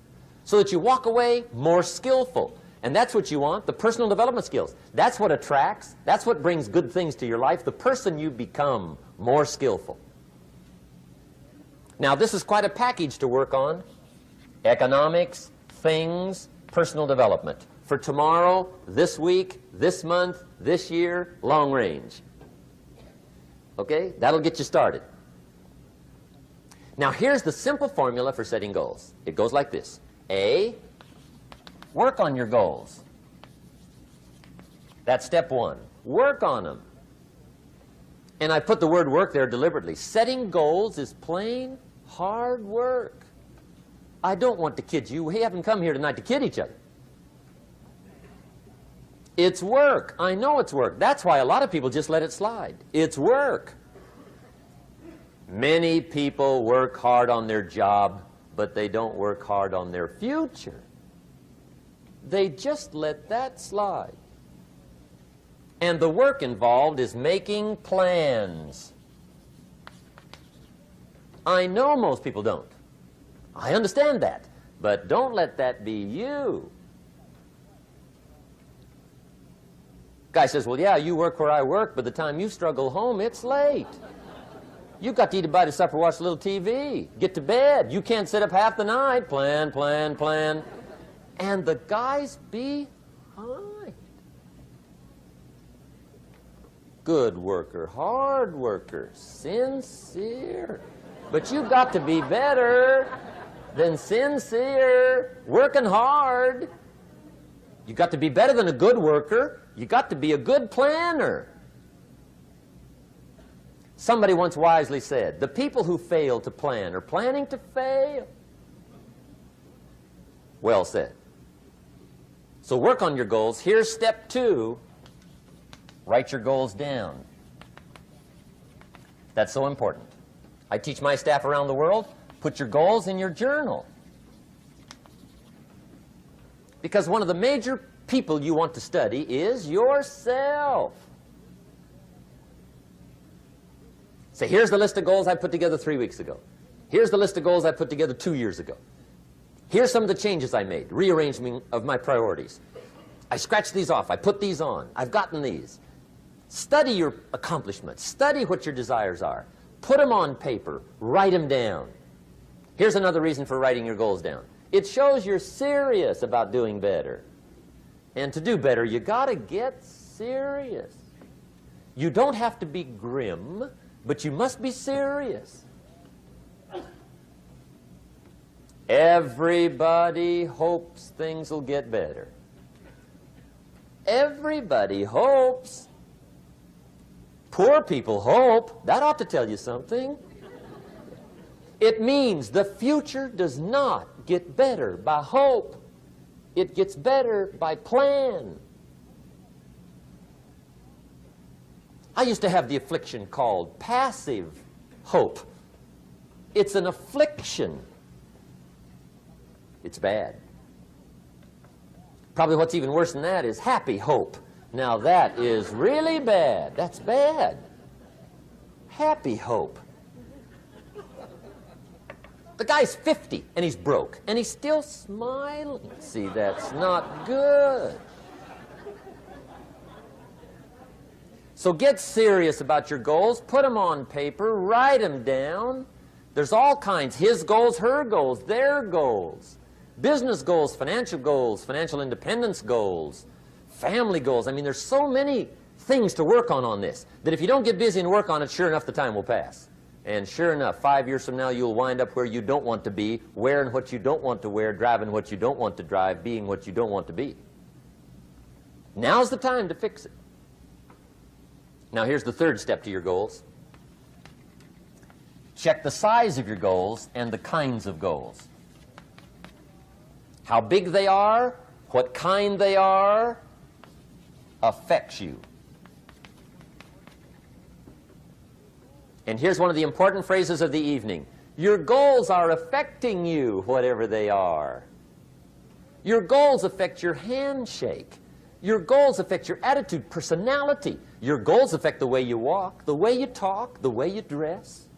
so that you walk away more skillful. And that's what you want, the personal development skills. That's what attracts, that's what brings good things to your life, the person you become more skillful. Now, this is quite a package to work on. Economics, things, personal development. For tomorrow, this week, this month, this year, long range. Okay? That'll get you started. Now, here's the simple formula for setting goals. It goes like this. A, work on your goals. That's step one. Work on them. And I put the word work there deliberately. Setting goals is plain hard work. I don't want to kid you. We haven't come here tonight to kid each other. It's work. I know it's work. That's why a lot of people just let it slide. It's work. Many people work hard on their job, but they don't work hard on their future. They just let that slide. And the work involved is making plans. I know most people don't. I understand that, but don't let that be you. Guy says, well, yeah, you work where I work, but the time you struggle home, it's late. You've got to eat a bite of supper, watch a little TV, get to bed. You can't sit up half the night. Plan, plan, plan. And the guy's behind. Good worker, hard worker, sincere. But you've got to be better than sincere, working hard. You've got to be better than a good worker. You've got to be a good planner. Somebody once wisely said, the people who fail to plan are planning to fail. Well said. So work on your goals. Here's step two. Write your goals down. That's so important. I teach my staff around the world, put your goals in your journal. Because one of the major people you want to study is yourself. Say, here's the list of goals I put together 3 weeks ago. Here's the list of goals I put together 2 years ago. Here's some of the changes I made, rearrangement of my priorities. I scratched these off, I put these on, I've gotten these. Study your accomplishments, study what your desires are. Put them on paper, write them down. Here's another reason for writing your goals down. It shows you're serious about doing better. And to do better, you gotta get serious. You don't have to be grim, but you must be serious. Everybody hopes things will get better. Everybody hopes. Poor people hope. That ought to tell you something. It means the future does not get better by hope. It gets better by plan. I used to have the affliction called passive hope. It's an affliction. It's bad. Probably what's even worse than that is happy hope. Now that is really bad. That's bad. Happy hope. The guy's 50 and he's broke and he's still smiling. See, that's not good. So get serious about your goals. Put them on paper. Write them down. There's all kinds. His goals, her goals, their goals. Business goals, financial independence goals, family goals. I mean, there's so many things to work on this that if you don't get busy and work on it, sure enough, the time will pass. And sure enough, 5 years from now, you'll wind up where you don't want to be, wearing what you don't want to wear, driving what you don't want to drive, being what you don't want to be. Now's the time to fix it. Now, here's the third step to your goals. Check the size of your goals and the kinds of goals. How big they are, what kind they are, affects you. And here's one of the important phrases of the evening. Your goals are affecting you, whatever they are. Your goals affect your handshake. Your goals affect your attitude, personality. Your goals affect the way you walk, the way you talk, the way you dress.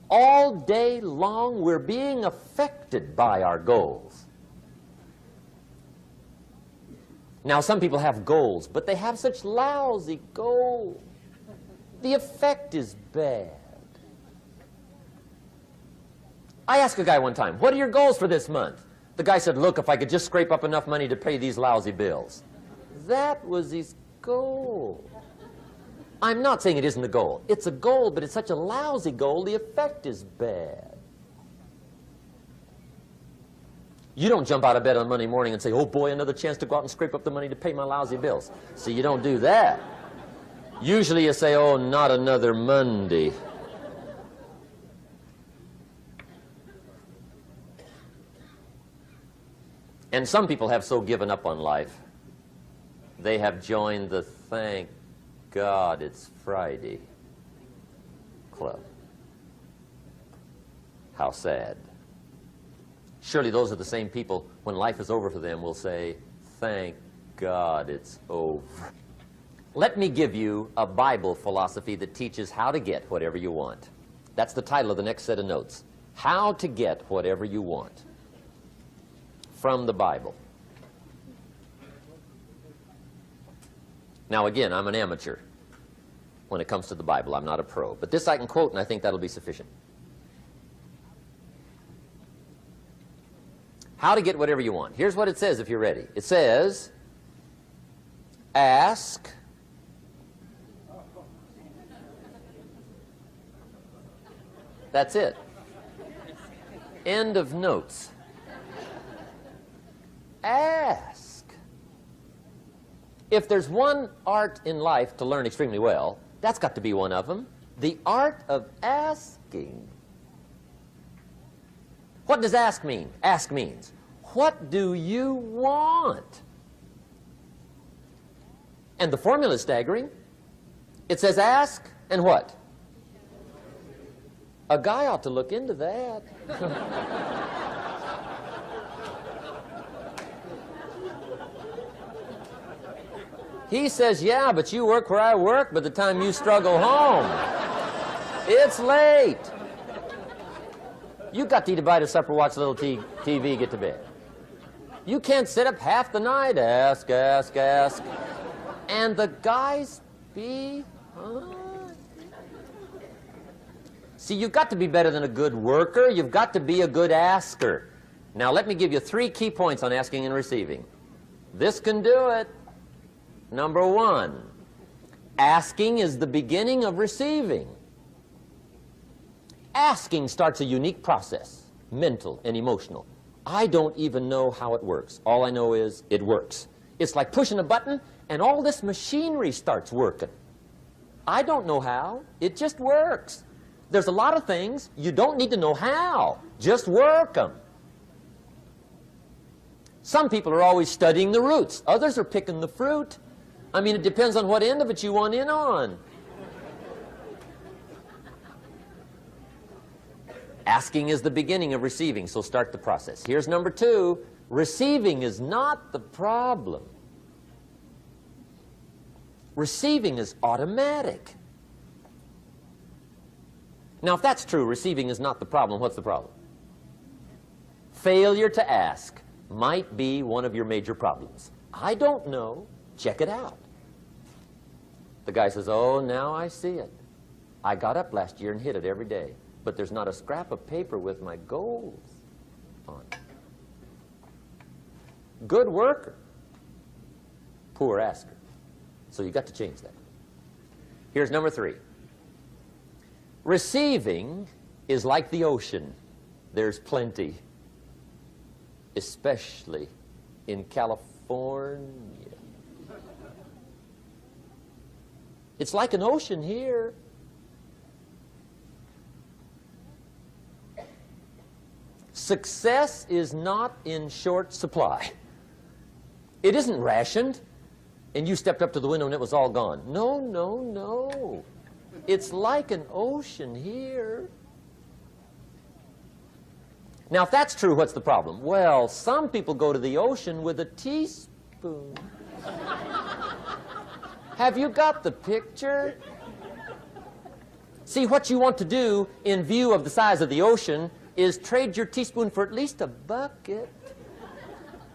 All day long, we're being affected by our goals. Now, some people have goals, but they have such lousy goals. The effect is bad. I asked a guy one time, what are your goals for this month? The guy said, look, if I could just scrape up enough money to pay these lousy bills. That was his goal. I'm not saying it isn't a goal. It's a goal, but it's such a lousy goal, the effect is bad. You don't jump out of bed on Monday morning and say, oh boy, another chance to go out and scrape up the money to pay my lousy bills. See, you don't do that. Usually you say, oh, not another Monday. And some people have so given up on life, they have joined the thank God it's Friday club. How sad. Surely those are the same people, when life is over for them, will say, thank God it's over. Let me give you a Bible philosophy that teaches how to get whatever you want. That's the title of the next set of notes. How to get whatever you want. From the Bible. Now again, I'm an amateur when it comes to the Bible. I'm not a pro. But this I can quote, and I think that'll be sufficient. How to get whatever you want. Here's what it says if you're ready. It says, ask, that's it. End of notes. Ask. If there's one art in life to learn extremely well, that's got to be one of them. The art of asking. What does ask mean? Ask means, what do you want? And the formula is staggering. It says ask and what? A guy ought to look into that. He says, yeah, but you work where I work. By the time you struggle home, it's late. You got to eat a bite of supper, watch a little TV, get to bed. You can't sit up half the night, ask, ask, ask. And the guys be, See, you've got to be better than a good worker. You've got to be a good asker. Now, let me give you 3 key points on asking and receiving. This can do it. Number 1, asking is the beginning of receiving. Asking starts a unique process, mental and emotional. I don't even know how it works. All I know is it works. It's like pushing a button and all this machinery starts working. I don't know how. It just works. There's a lot of things you don't need to know how. Just work them. Some people are always studying the roots. Others are picking the fruit. I mean, it depends on what end of it you want in on. Asking is the beginning of receiving, so start the process. Here's number 2. Receiving is not the problem. Receiving is automatic. Now, if that's true, receiving is not the problem, what's the problem? Failure to ask might be one of your major problems. I don't know. Check it out. The guy says, oh, now I see it. I got up last year and hit it every day, but there's not a scrap of paper with my goals on it. Good worker, poor asker. So you've got to change that. Here's number 3. Receiving is like the ocean. There's plenty, especially in California. It's like an ocean here. Success is not in short supply. It isn't rationed, and you stepped up to the window and it was all gone. No, no, no. It's like an ocean here. Now, if that's true, what's the problem? Well, some people go to the ocean with a teaspoon. Have you got the picture? See, what you want to do in view of the size of the ocean is trade your teaspoon for at least a bucket,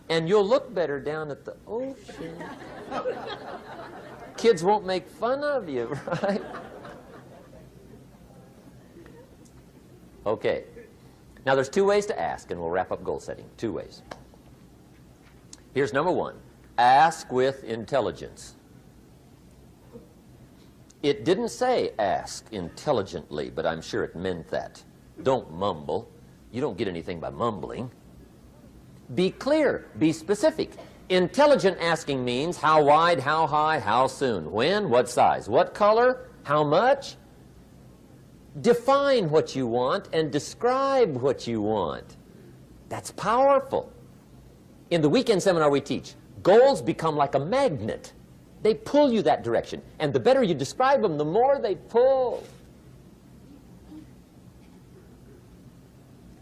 and you'll look better down at the ocean. Kids won't make fun of you, right? Okay. Now, there's 2 ways to ask, and we'll wrap up goal setting. 2 ways. Here's number 1. Ask with intelligence. It didn't say ask intelligently, but I'm sure it meant that. Don't mumble. You don't get anything by mumbling. Be clear. Be specific. Intelligent asking means how wide, how high, how soon, when, what size, what color, how much. Define what you want and describe what you want. That's powerful. In the weekend seminar we teach, goals become like a magnet. They pull you that direction. And the better you describe them, the more they pull.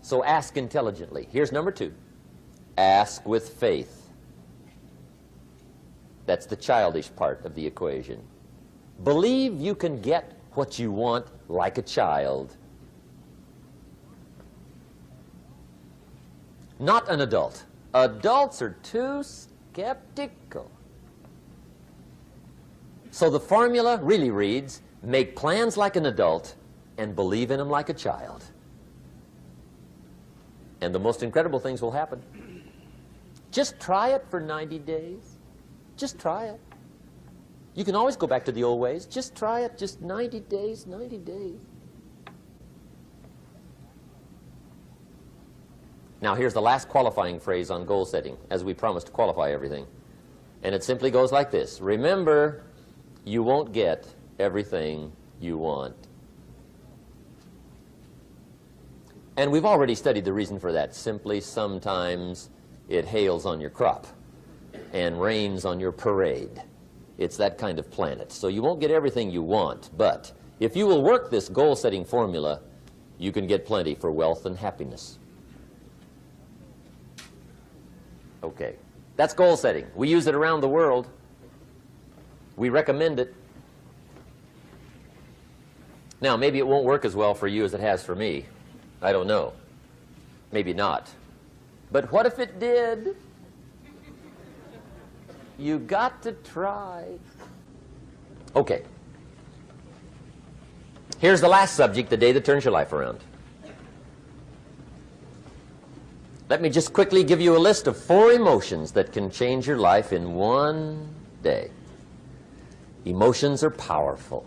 So ask intelligently. Here's number 2. Ask with faith. That's the childish part of the equation. Believe you can get what you want like a child. Not an adult. Adults are too skeptical. So the formula really reads, make plans like an adult and believe in them like a child. And the most incredible things will happen. Just try it for 90 days. Just try it. You can always go back to the old ways. Just try it. Just 90 days, 90 days. Now, here's the last qualifying phrase on goal setting, as we promised to qualify everything. And it simply goes like this. Remember, you won't get everything you want. And we've already studied the reason for that. Simply, sometimes it hails on your crop and rains on your parade. It's that kind of planet. So you won't get everything you want, but if you will work this goal-setting formula, you can get plenty for wealth and happiness. Okay, that's goal setting. We use it around the world. We recommend it. Now, maybe it won't work as well for you as it has for me. I don't know. Maybe not. But what if it did? You got to try. Okay. Here's the last subject, the day that turns your life around. Let me just quickly give you a list of 4 emotions that can change your life in one day. Emotions are powerful.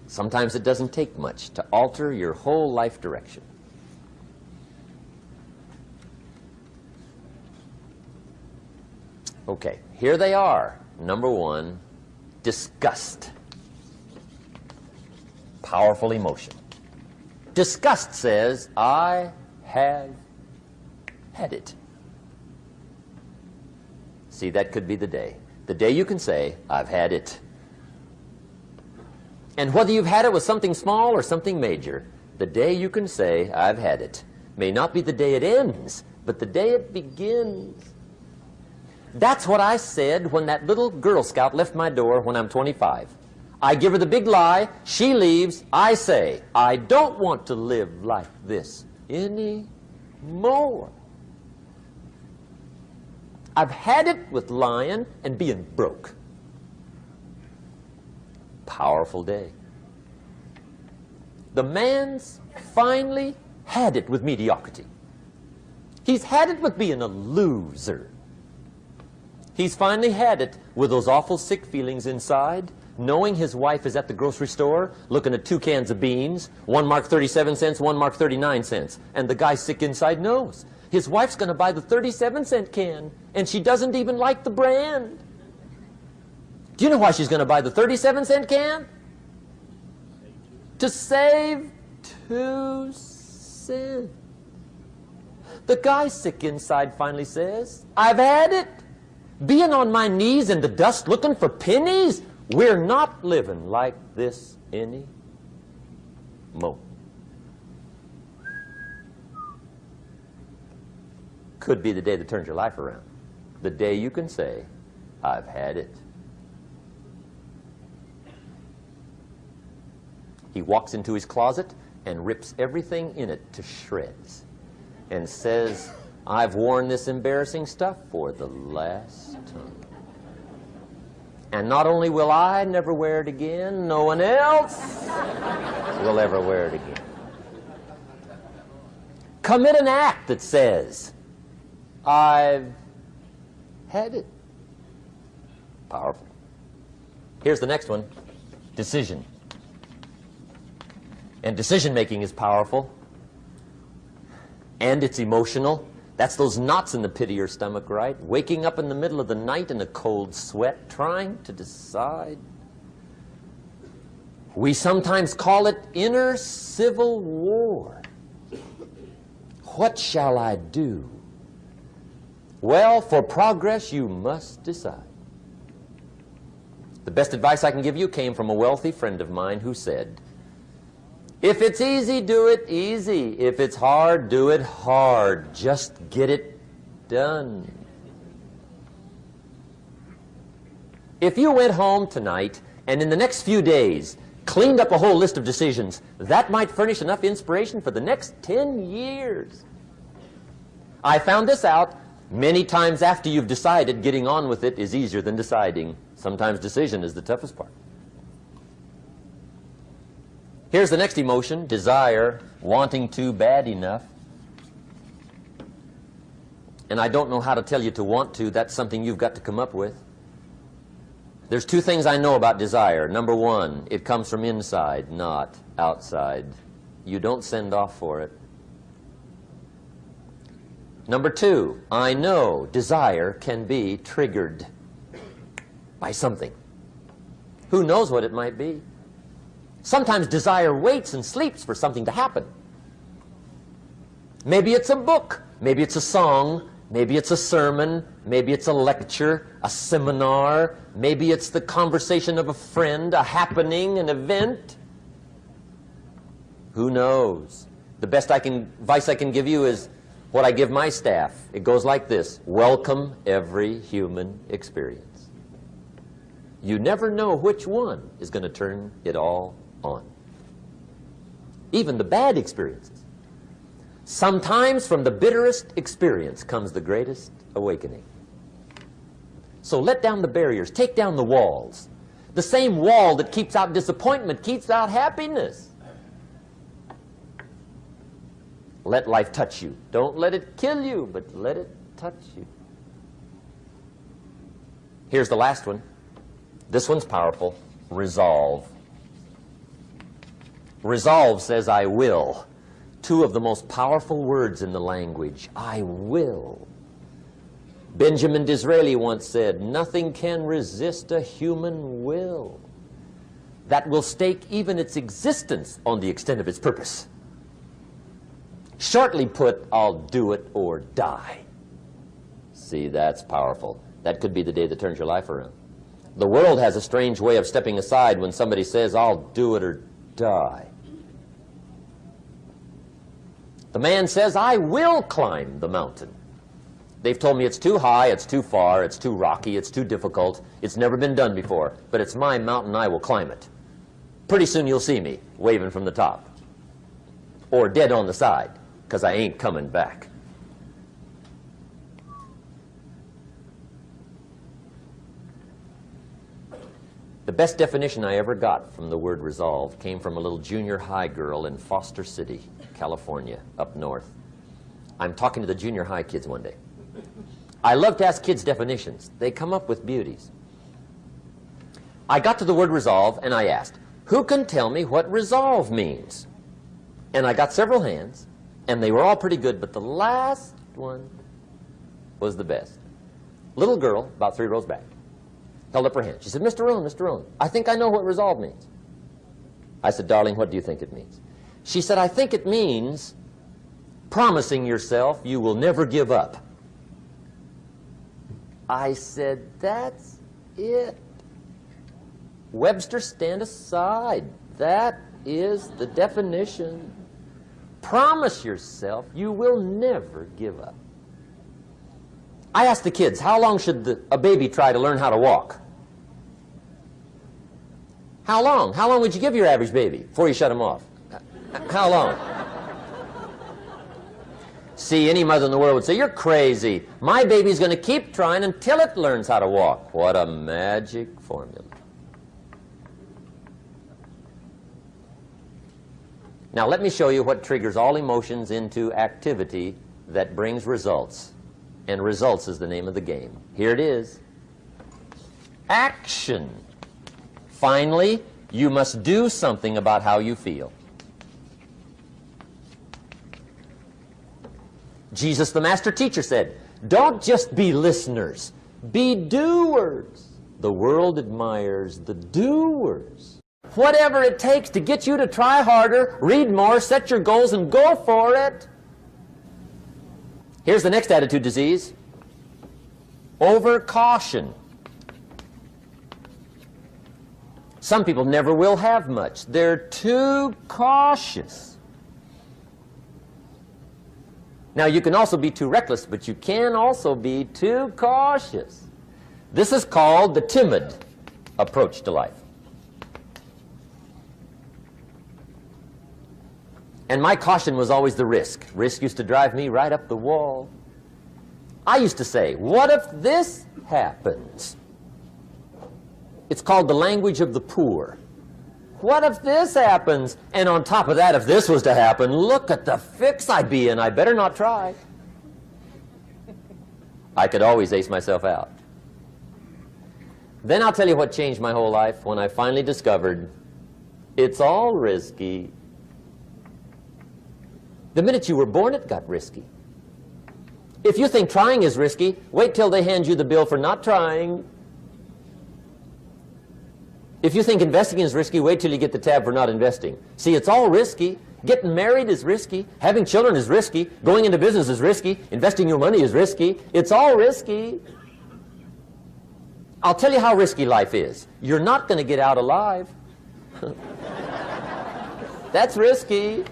Sometimes it doesn't take much to alter your whole life direction. Okay, here they are. Number 1, disgust. Powerful emotion. Disgust says, I have had it. See, that could be the day. The day you can say, I've had it. And whether you've had it with something small or something major, the day you can say, I've had it, may not be the day it ends, but the day it begins. That's what I said when that little Girl Scout left my door when I'm 25. I give her the big lie, she leaves, I say, I don't want to live like this anymore. I've had it with lying and being broke. Powerful day. The man's finally had it with mediocrity. He's had it with being a loser. He's finally had it with those awful sick feelings inside, knowing his wife is at the grocery store looking at 2 cans of beans, one marked 37 cents, one marked 39 cents. And the guy sick inside knows his wife's going to buy the 37-cent can, and she doesn't even like the brand. Do you know why she's going to buy the 37-cent can? To save 2 cents. The guy sick inside finally says, I've had it. Being on my knees in the dust looking for pennies? We're not living like this anymore. Could be the day that turns your life around. The day you can say, I've had it. He walks into his closet and rips everything in it to shreds and says, I've worn this embarrassing stuff for the last time. And not only will I never wear it again, no one else will ever wear it again. Commit an act that says, I've had it. Powerful. Here's the next one, decision. And decision making is powerful. And it's emotional. That's those knots in the pit of your stomach, right? Waking up in the middle of the night in a cold sweat, trying to decide. We sometimes call it inner civil war. What shall I do? Well, for progress, you must decide. The best advice I can give you came from a wealthy friend of mine who said, if it's easy, do it easy. If it's hard, do it hard. Just get it done. If you went home tonight and in the next few days cleaned up a whole list of decisions, that might furnish enough inspiration for the next 10 years. I found this out many times after you've decided. Getting on with it is easier than deciding. Sometimes decision is the toughest part. Here's the next emotion, desire, wanting to bad enough. And I don't know how to tell you to want to. That's something you've got to come up with. There's 2 things I know about desire. Number 1, it comes from inside, not outside. You don't send off for it. Number 2, I know desire can be triggered by something. Who knows what it might be? Sometimes desire waits and sleeps for something to happen. Maybe it's a book, maybe it's a song, maybe it's a sermon, maybe it's a lecture, a seminar, maybe it's the conversation of a friend, a happening, an event. Who knows? The best advice I can give you is what I give my staff. It goes like this: welcome every human experience. You never know which one is going to turn it all on. Even the bad experiences. Sometimes from the bitterest experience comes the greatest awakening. So let down the barriers, take down the walls. The same wall that keeps out disappointment keeps out happiness. Let life touch you. Don't let it kill you, but let it touch you. Here's the last one. This one's powerful. Resolve. Resolve says, I will. Two of the most powerful words in the language. I will. Benjamin Disraeli once said, nothing can resist a human will that will stake even its existence on the extent of its purpose. Shortly put, I'll do it or die. See, that's powerful. That could be the day that turns your life around. The world has a strange way of stepping aside when somebody says, I'll do it or die. The man says, I will climb the mountain. They've told me it's too high, it's too far, it's too rocky, it's too difficult, it's never been done before, but it's my mountain, I will climb it. Pretty soon you'll see me waving from the top. Or dead on the side, because I ain't coming back. The best definition I ever got from the word resolve came from a little junior high girl in Foster City, California, up north. I'm talking to the junior high kids one day. I love to ask kids definitions. They come up with beauties. I got to the word resolve and I asked, who can tell me what resolve means? And I got several hands, and they were all pretty good, but the last one was the best. Little girl, about 3 rows back, held up her hand. She said, Mr. Rohn, I think I know what resolve means. I said, darling, what do you think it means? She said, I think it means promising yourself you will never give up. I said, that's it. Webster, stand aside. That is the definition. Promise yourself you will never give up. I asked the kids, how long should a baby try to learn how to walk? How long? How long would you give your average baby before you shut him off? How long? See, any mother in the world would say, you're crazy. My baby's going to keep trying until it learns how to walk. What a magic formula. Now let me show you what triggers all emotions into activity that brings results. And results is the name of the game. Here it is. Action. Finally, you must do something about how you feel. Jesus, the master teacher, said, don't just be listeners, be doers. The world admires the doers. Whatever it takes to get you to try harder, read more, set your goals, and go for it. Here's the next attitude disease. Over-caution. Some people never will have much. They're too cautious. Now, you can also be too reckless, but you can also be too cautious. This is called the timid approach to life. And my caution was always the risk. Risk used to drive me right up the wall. I used to say, what if this happens? It's called the language of the poor. What if this happens? And on top of that, if this was to happen, look at the fix I'd be in. I better not try. I could always ace myself out. Then I'll tell you what changed my whole life when I finally discovered it's all risky. The minute you were born, it got risky. If you think trying is risky, wait till they hand you the bill for not trying. If you think investing is risky, wait till you get the tab for not investing. See, it's all risky. Getting married is risky. Having children is risky. Going into business is risky. Investing your money is risky. It's all risky. I'll tell you how risky life is. You're not going to get out alive. That's risky.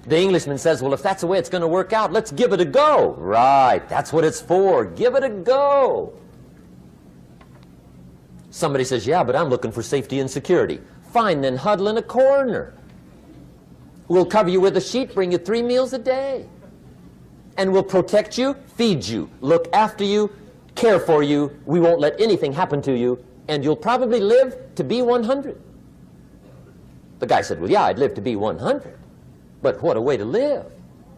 The Englishman says, well, if that's the way it's going to work out, let's give it a go. Right, that's what it's for. Give it a go. Somebody says, yeah, but I'm looking for safety and security. Fine, then huddle in a corner. We'll cover you with a sheet, bring you 3 meals a day. And we'll protect you, feed you, look after you, care for you. We won't let anything happen to you. And you'll probably live to be 100. The guy said, well, yeah, I'd live to be 100. But what a way to live.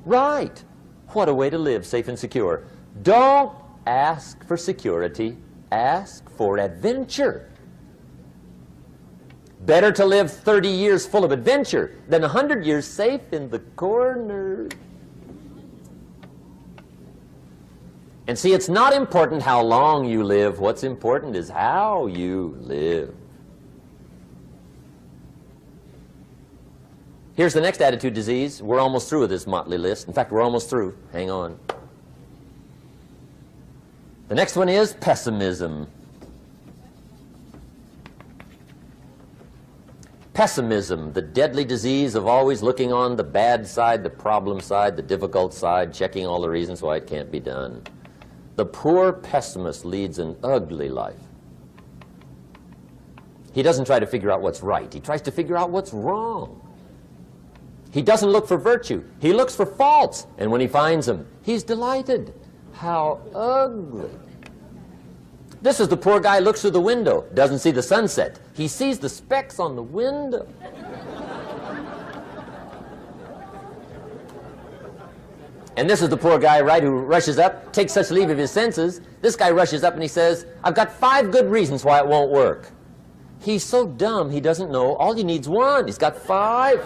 Right. What a way to live, safe and secure. Don't ask for security. Ask for adventure. Better to live 30 years full of adventure than 100 years safe in the corner. And see, it's not important how long you live. What's important is how you live. Here's the next attitude disease. We're almost through with this motley list. In fact, we're almost through. Hang on. The next one is pessimism. Pessimism, the deadly disease of always looking on the bad side, the problem side, the difficult side, checking all the reasons why it can't be done. The poor pessimist leads an ugly life. He doesn't try to figure out what's right. He tries to figure out what's wrong. He doesn't look for virtue. He looks for faults. And when he finds them, he's delighted. How ugly. This is the poor guy who looks through the window, doesn't see the sunset. He sees the specks on the window. And this is the poor guy, right, who rushes up, takes such leave of his senses. This guy rushes up and he says, I've got 5 good reasons why it won't work. He's so dumb he doesn't know all you need's 1. He's got 5.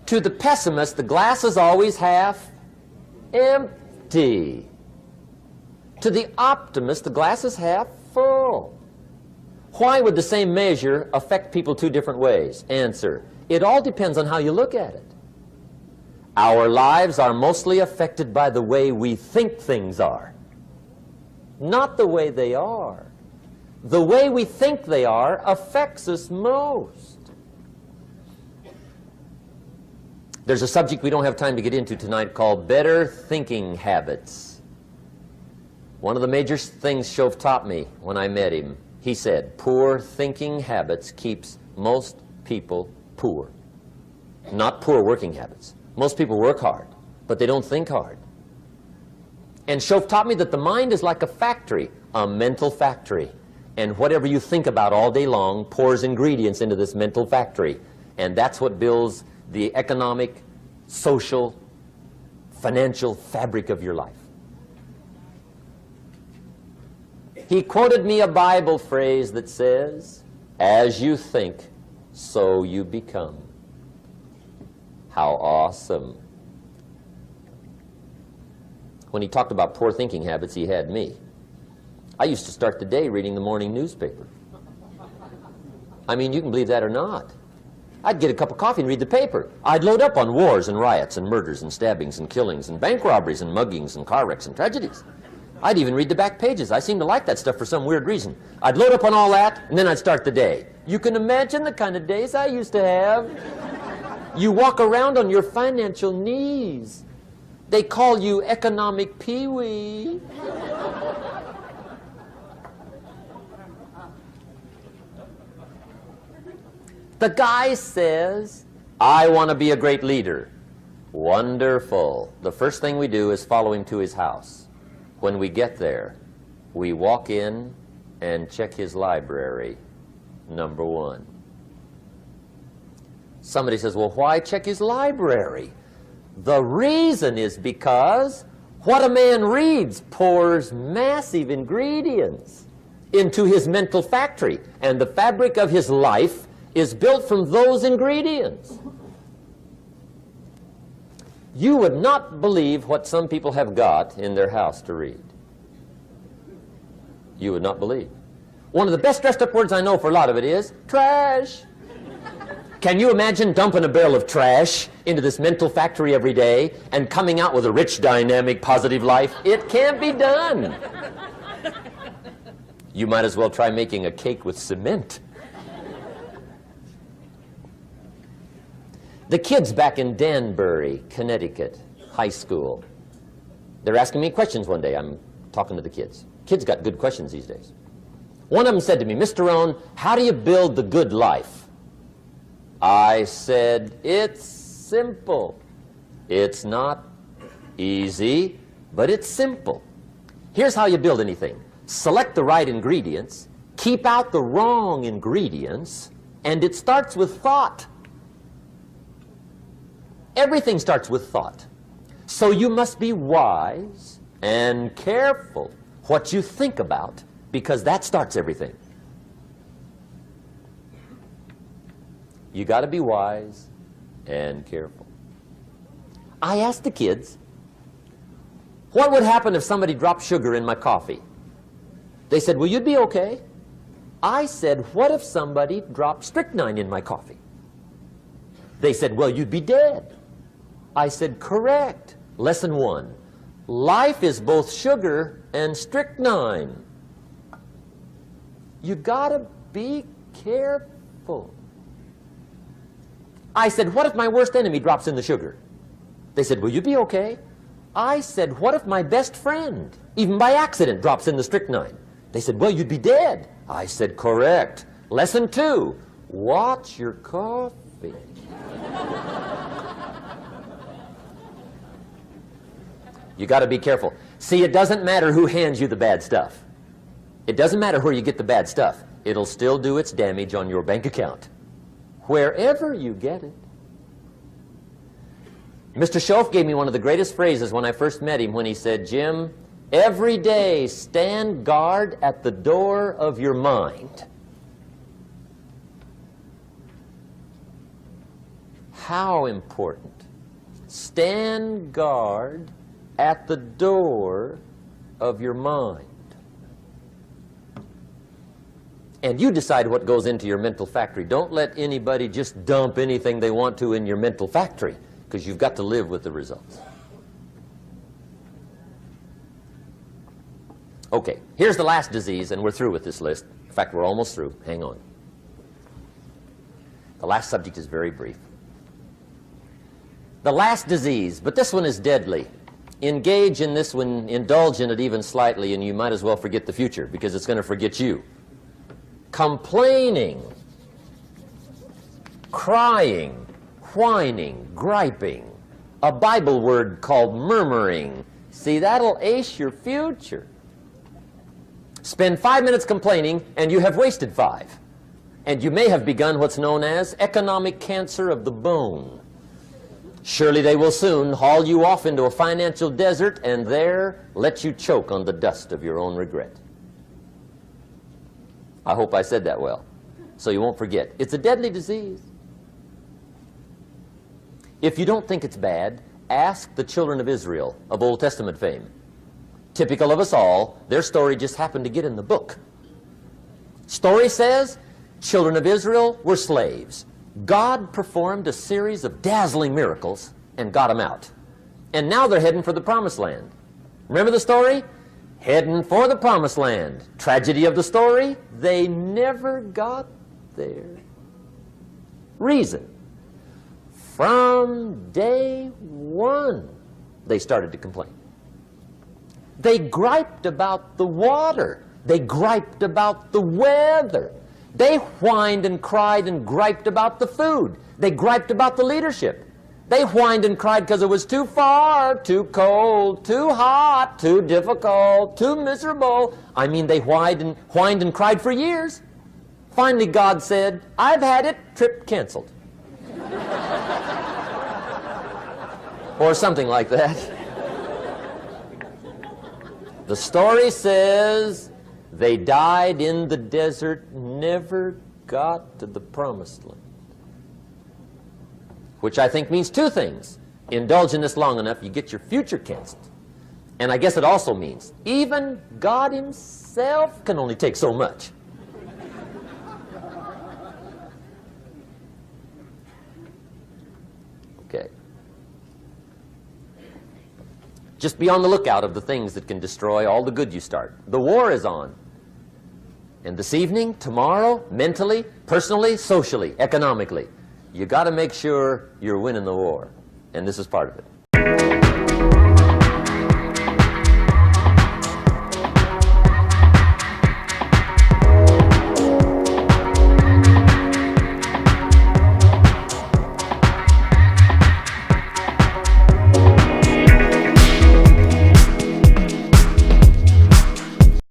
To the pessimist, the glass is always half empty. To the optimist, the glass is half full. Why would the same measure affect people 2 different ways? Answer, it all depends on how you look at it. Our lives are mostly affected by the way we think things are, not the way they are. The way we think they are affects us most. There's a subject we don't have time to get into tonight called better thinking habits. One of the major things Shove taught me when I met him, he said, poor thinking habits keeps most people poor. Not poor working habits. Most people work hard, but they don't think hard. And Shove taught me that the mind is like a factory, a mental factory. And whatever you think about all day long pours ingredients into this mental factory. And that's what builds the economic, social, financial fabric of your life. He quoted me a Bible phrase that says, as you think, so you become. How awesome. When he talked about poor thinking habits, he had me. I used to start the day reading the morning newspaper. I mean, you can believe that or not. I'd get a cup of coffee and read the paper. I'd load up on wars and riots and murders and stabbings and killings and bank robberies and muggings and car wrecks and tragedies. I'd even read the back pages. I seem to like that stuff for some weird reason. I'd load up on all that, and then I'd start the day. You can imagine the kind of days I used to have. You walk around on your financial knees. They call you economic peewee. The guy says, I want to be a great leader. Wonderful. The first thing we do is follow him to his house. When we get there, we walk in and check his library, number 1. Somebody says, well, why check his library? The reason is because what a man reads pours massive ingredients into his mental factory, and the fabric of his life is built from those ingredients. You would not believe what some people have got in their house to read. You would not believe. One of the best dressed up words I know for a lot of it is trash. Can you imagine dumping a barrel of trash into this mental factory every day and coming out with a rich, dynamic, positive life? It can't be done. You might as well try making a cake with cement. The kids back in Danbury, Connecticut, high school, they're asking me questions one day. I'm talking to the kids. Kids got good questions these days. One of them said to me, Mr. Rohn, how do you build the good life? I said, it's simple. It's not easy, but it's simple. Here's how you build anything. Select the right ingredients, keep out the wrong ingredients, and it starts with thought. Everything starts with thought. So you must be wise and careful what you think about, because that starts everything. You got to be wise and careful. I asked the kids, what would happen if somebody dropped sugar in my coffee? They said, well, you'd be okay. I said, what if somebody dropped strychnine in my coffee? They said, well, you'd be dead. I said, correct. Lesson 1. Life is both sugar and strychnine. You gotta be careful. I said, what if my worst enemy drops in the sugar? They said, will you be okay? I said, what if my best friend, even by accident, drops in the strychnine? They said, well, you'd be dead. I said, correct. Lesson 2, watch your coffee. You got to be careful. See, it doesn't matter who hands you the bad stuff. It doesn't matter where you get the bad stuff. It'll still do its damage on your bank account, wherever you get it. Mr. Schoaf gave me one of the greatest phrases when I first met him, when he said, Jim, every day stand guard at the door of your mind. How important. Stand guard at the door of your mind. And you decide what goes into your mental factory. Don't let anybody just dump anything they want to in your mental factory, because you've got to live with the results. Okay, here's the last disease, and we're through with this list. In fact, we're almost through. Hang on. The last subject is very brief. The last disease, but this one is deadly. Engage in this one, indulge in it even slightly, and you might as well forget the future, because it's going to forget you. Complaining, crying, whining, griping, a Bible word called murmuring. See, that'll ace your future. Spend 5 minutes complaining, and you have wasted 5. And you may have begun what's known as economic cancer of the bone. Surely they will soon haul you off into a financial desert and there let you choke on the dust of your own regret. I hope I said that well, so you won't forget. It's a deadly disease. If you don't think it's bad, ask the children of Israel of Old Testament fame. Typical of us all, their story just happened to get in the book. Story says, children of Israel were slaves. God performed a series of dazzling miracles and got them out. And now they're heading for the promised land. Remember the story? Heading for the promised land. Tragedy of the story, they never got there. Reason. From day one, they started to complain. They griped about the water. They griped about the weather. They whined and cried and griped about the food. They griped about the leadership. They whined and cried because it was too far, too cold, too hot, too difficult, too miserable. I mean, they whined and cried for years. Finally, God said, I've had it, trip canceled. Or something like that. The story says, they died in the desert, never got to the promised land. Which I think means 2 things. Indulge in this long enough, you get your future canceled. And I guess it also means even God himself can only take so much. Okay. Just be on the lookout of the things that can destroy all the good you start. The war is on. And this evening, tomorrow, mentally, personally, socially, economically, you got to make sure you're winning the war. And this is part of it.